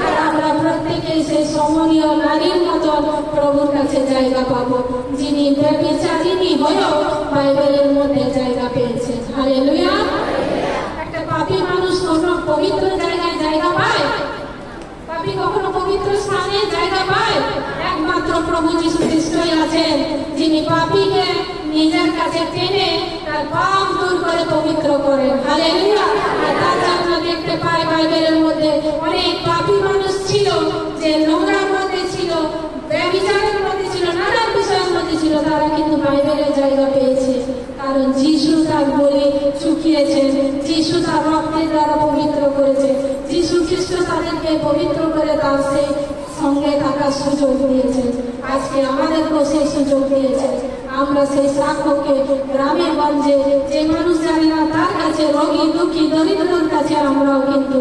আর আমরা প্রত্যেকে সেই সমরীয় নারীর মতন প্রভুর কাছে জায়গা পাবো, যিনি ব্যভিচারিণী হয়েও বাইবেলের মধ্যে জায়গা পেয়েছেন। হালেলুয়া। একটা পাপী মানুষ কোনো পবিত্র জায়গায় জায়গা পায়? পাপী কখনো পবিত্র স্থানে জায়গা পায়? একমাত্র প্রভু যিশু খ্রিস্টই আছেন, যিনি পাপীকে নিজের কাছে টেনে তার পাপ দূর করে পবিত্র করেন। হালেলুয়া। আর তার জন্য দেখতে পাই বাইবেলের মধ্যে অনেক পাপী মানুষ ছিল, যে নোংরার মধ্যে ছিল, ব্যভিচারের মধ্যে ছিল, নানান বিষয়ের মধ্যে ছিল, তারা কিন্তু বাইবেলের জায়গা পেয়েছে, কারণ যিশু তার বলি চুকিয়েছেন, যিশু তার রক্তের দ্বারা পবিত্র করেছে, যিশু খ্রিস্ট তাদেরকে পবিত্র করে তার সেই সঙ্গে থাকার সুযোগ দিয়েছে। আজকে আমাদেরকেও সেই সুযোগ দিয়েছে। আমরা সেই সাক্ষ্যকে গ্রামে গঞ্জে, যে মানুষ জানে না তার কাছে, রোগী দুঃখী দরিদ্রের কাছে আমরাও কিন্তু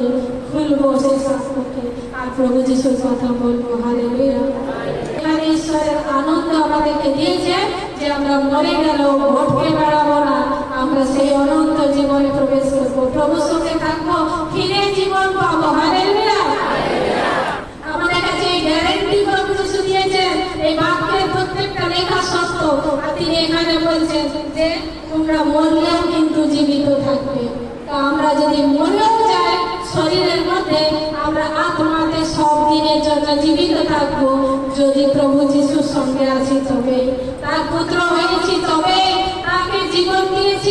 খুলবো সেই সাক্ষ্যকে, আর প্রভু যিশুর কথা বলবো। হালেলুয়া। এখানে ঈশ্বরের আনন্দ আমাদেরকে দিয়েছে যে আমরা মরে গেলেও ভটকে বেড়াবো না, আমরা সেই অনন্ত জীবনে প্রবেশ করবো, প্রভুর সঙ্গে থাকবো, ফিরে জীবন পাবো। হালেলুয়া। আমাদের কাছে এই গ্যারেন্টি প্রভু যিশু দিয়েছেন, এই বাক্যের প্রত্যেকটা লেখা সত্য। আর তিনি এখানে বলছেন যে তোমরা মরলেও কিন্তু জীবিত থাকবে। তো আমরা যদি মরেও যাই শরীরের মধ্যে, আমরা আত্মাতে সব দিনের জন্য জীবিত থাকবো, যদি প্রভু যিশুর সঙ্গে আছি তবে, তার পুত্র হয়েছি তবে, তাকে জীবন দিয়েছি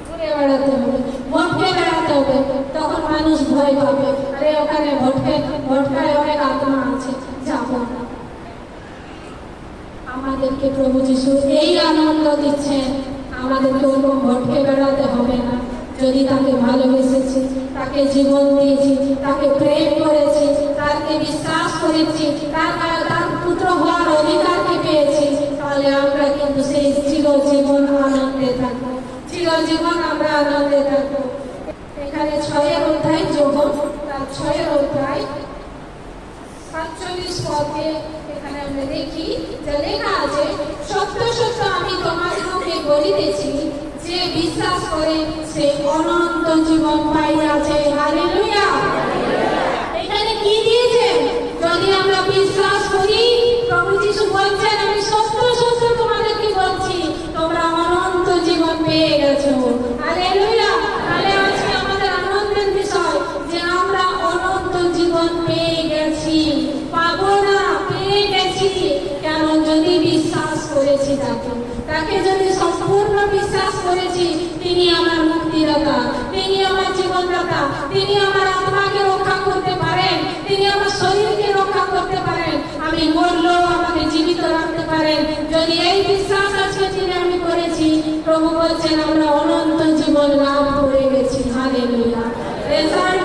ঘুরে বেড়াতে হবে, ভটকে বেড়াতে হবে, তখন মানুষ ভয় পাবে, আরে ওখানে ভটকায় অনেক আত্মা আছে, যাবো না। আমাদেরকে প্রভু যিশু এই আনন্দ দিচ্ছেন, আমাদেরকে ওরকম ভটকে বেড়াতে হবে না। যদি তাকে ভালোবেসেছি, তাকে জীবন দিয়েছি, তাকে প্রেম করেছি, তাকে বিশ্বাস করেছি, তার পুত্র হওয়ার অধিকারকে পেয়েছি, তাহলে আমরা কিন্তু সেই চিরজীবন আনন্দে থাকবো, চিরজীবন আমরা আনন্দে থাকবো। এখানে 6 অধ্যায় যোবন, তার 6 অধ্যায় 47 পদে এখানে আমরা দেখি যে লেখা আছে, সত্য সত্য আমি তোমাদিগকে বলিতেছি, যে বিশ্বাস করে সে অনন্ত জীবন পাইয়াছে। হালেলুয়া। এখানে কি দিয়েছে? যদি আমরা বিশ্বাস করি, প্রভু যিশু বলছেন আমি সত্য সত্য তোমাদেরকে বলছি, তোমরা অনন্ত জীবন পেয়ে গেছো। হালেলুয়া। তাহলে আজকে আমাদের আনন্দের বিষয় যে আমরা অনন্ত জীবন পেয়ে গেছি, পাবো না, পেয়ে গেছি। কেন? যদি বিশ্বাস করেছি তাকে যদি সম্পূর্ণ বিশ্বাস করেছি, তিনি আমার মুক্তিদাতা, তিনি আমার জীবনদাতা, তিনি আমার আত্মাকে রক্ষা করতে পারেন, তিনি আমার শরীরকে রক্ষা করতে পারেন, আমি মরলেও আমাকে জীবিত রাখতে পারেন। যদি এই বিশ্বাস আজকে তিনি আমি করেছি, প্রভু বলছেন আমরা অনন্ত জীবন লাভ করে গেছি। হালেলুয়া। রেজাল্ট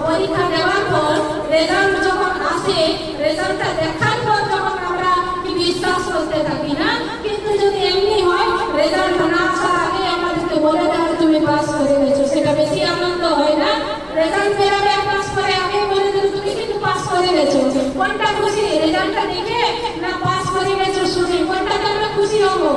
পরীক্ষা দেওয়ার পর রেজাল্ট যখন আসে, রেজাল্টটা দেখার পর যখন আমরা কি বিশ্বাস করতে থাকি না, কিন্তু যদি এমনি হয় রেজাল্ট না আসার আগে আমাদেরকে বলে দেয় তুমি পাস করে গেছো, সেটা বেশি আনন্দ হয় না? রেজাল্ট বেরোবে এক মাস পরে আগে বলে দিল তুমি কিন্তু পাস করে গেছো, কোনটা খুশি? রেজাল্টটা দেখে না পাস করে গেছো শুনে? কোনটাতে আমরা খুশি হবো?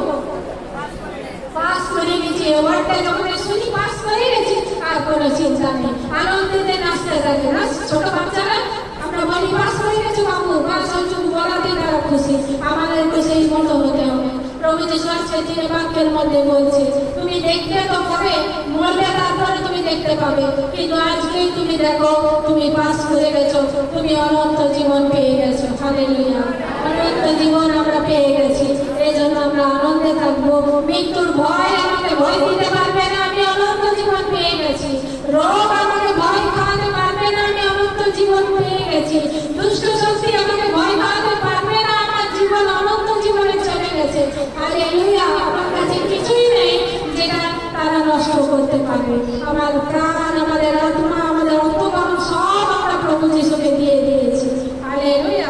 পাস করে গেছি, ওয়ার্ডটা যখন শুনি পাস করে গেছি, আর কোনো চিন্তা নেই, আনন্দে নাচতে থাকে না ছোট বাচ্চারা। আমরা বলি পাস করে গেছো বাবু, পাস হয়েছে বলাতে তারা খুশি। আমাদেরকে সেই মতো হতে হবে। প্রভু যিশু আজকে তিনি বাক্যের মধ্যে বলছে, তুমি দেখতে তো পাবে, মরলে তারপরে তুমি দেখতে পাবে, কিন্তু আজকেই তুমি দেখো তুমি পাস করে গেছো, তুমি অনন্ত জীবন পেয়ে গেছো। হালেলুয়া। অনন্ত জীবন আমরা পেয়ে গেছি, এই জন্য আমরা আনন্দে থাকবো। মৃত্যুর ভয় আমাকে ভয় দিতে পারবে না, আমি অনন্ত জীবন পেয়ে গেছি। রোগ আমাকে ভয় খাওয়াতে পারবে না, আমি অনন্ত জীবন পেয়ে গেছি। দুষ্ট শক্তি আমাকে ভয় খাওয়াতে পারবে না, আমার জীবন অনন্ত জীবনে চলে গেছে। হালেলুয়া। আমার কাছে কিছুই নেই যেটা তারা নষ্ট করতে পারবে। আমার প্রাণ, আমাদের আত্মা, আমাদের অন্তঃকরণ সব আমরা প্রভু যিশুকে দিয়ে দিয়েছি। হালেলুয়া।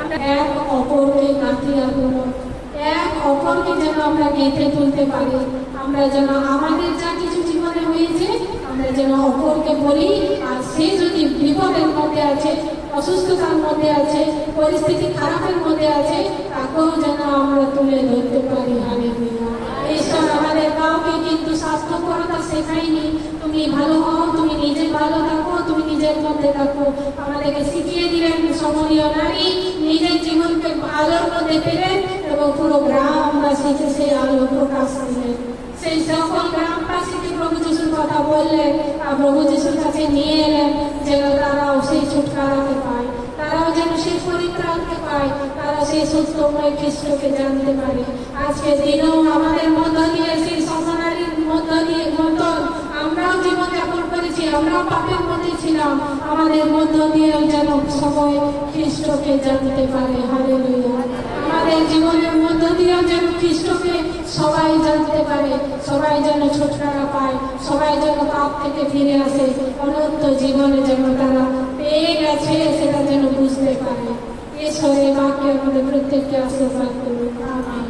আমরা এক অপরকে গাঁথিয়া করব, এক অপরকে যেন আমরা গেঁথে তুলতে পারি। আমরা যেন আমাদের যা কিছু জীবনে হয়েছে আমরা যেন অপরকে বলি, আর সে যদি বিপদের মধ্যে আছে, অসুস্থতার মধ্যে আছে, পরিস্থিতি খারাপের মধ্যে আছে, তাকেও যেন আমরা তুলে ধরতে পারি। হালেলুয়া। ঈশ্বর আমাদের কাউকে কিন্তু স্বাস্থ্যকরতা শেখায়নি, তুমি ভালো হও, তুমি নিজে ভালো থাকো, তুমি নিজের মধ্যে থাকো। আমাদেরকে শিখিয়ে দিলেন সমরীয় নারী নিজের জীবনকে আলোর মধ্যে পেলেন এবং পুরো গ্রামবাসীকে সেই আলো প্রকাশ দিলেন। সেই সকল গ্রামবাসীকে প্রভু যিশুর কথা বললেন আর প্রভু যিশুর কাছে নিয়ে এলেন, যেন তারাও সেই ছুটকারাকে পায়, তারাও যেন সেই পরিত্রাণকে পায়, তারা সেই সত্যময় খ্রিস্টকে জানতে পারে। আজকে দিনেও আমাদের মধ্য দিয়ে সেই সমনারীর মধ্য দিয়ে মতন আমরাও জীবনযাপন করেছি, আমরাও পাপের মধ্যে ছিলাম, আমাদের মধ্য দিয়েও যেন সবাই খ্রিস্টকে জানতে পারে। হালেলুয়া। আমাদের জীবনের মধ্য দিয়েও যেন খ্রিস্টকে সবাই জানতে পারে, সবাই যেন ছুটকারা পায়, সবাই যেন পাপ থেকে ফিরে আসে, অনন্ত জীবনে যেন তারা পেয়ে গেছে সেটা যেন বুঝতে পারে। ঈশ্বরের বাক্যে আমাদের প্রত্যেককে আশীর্বাদ করুন। আমিন।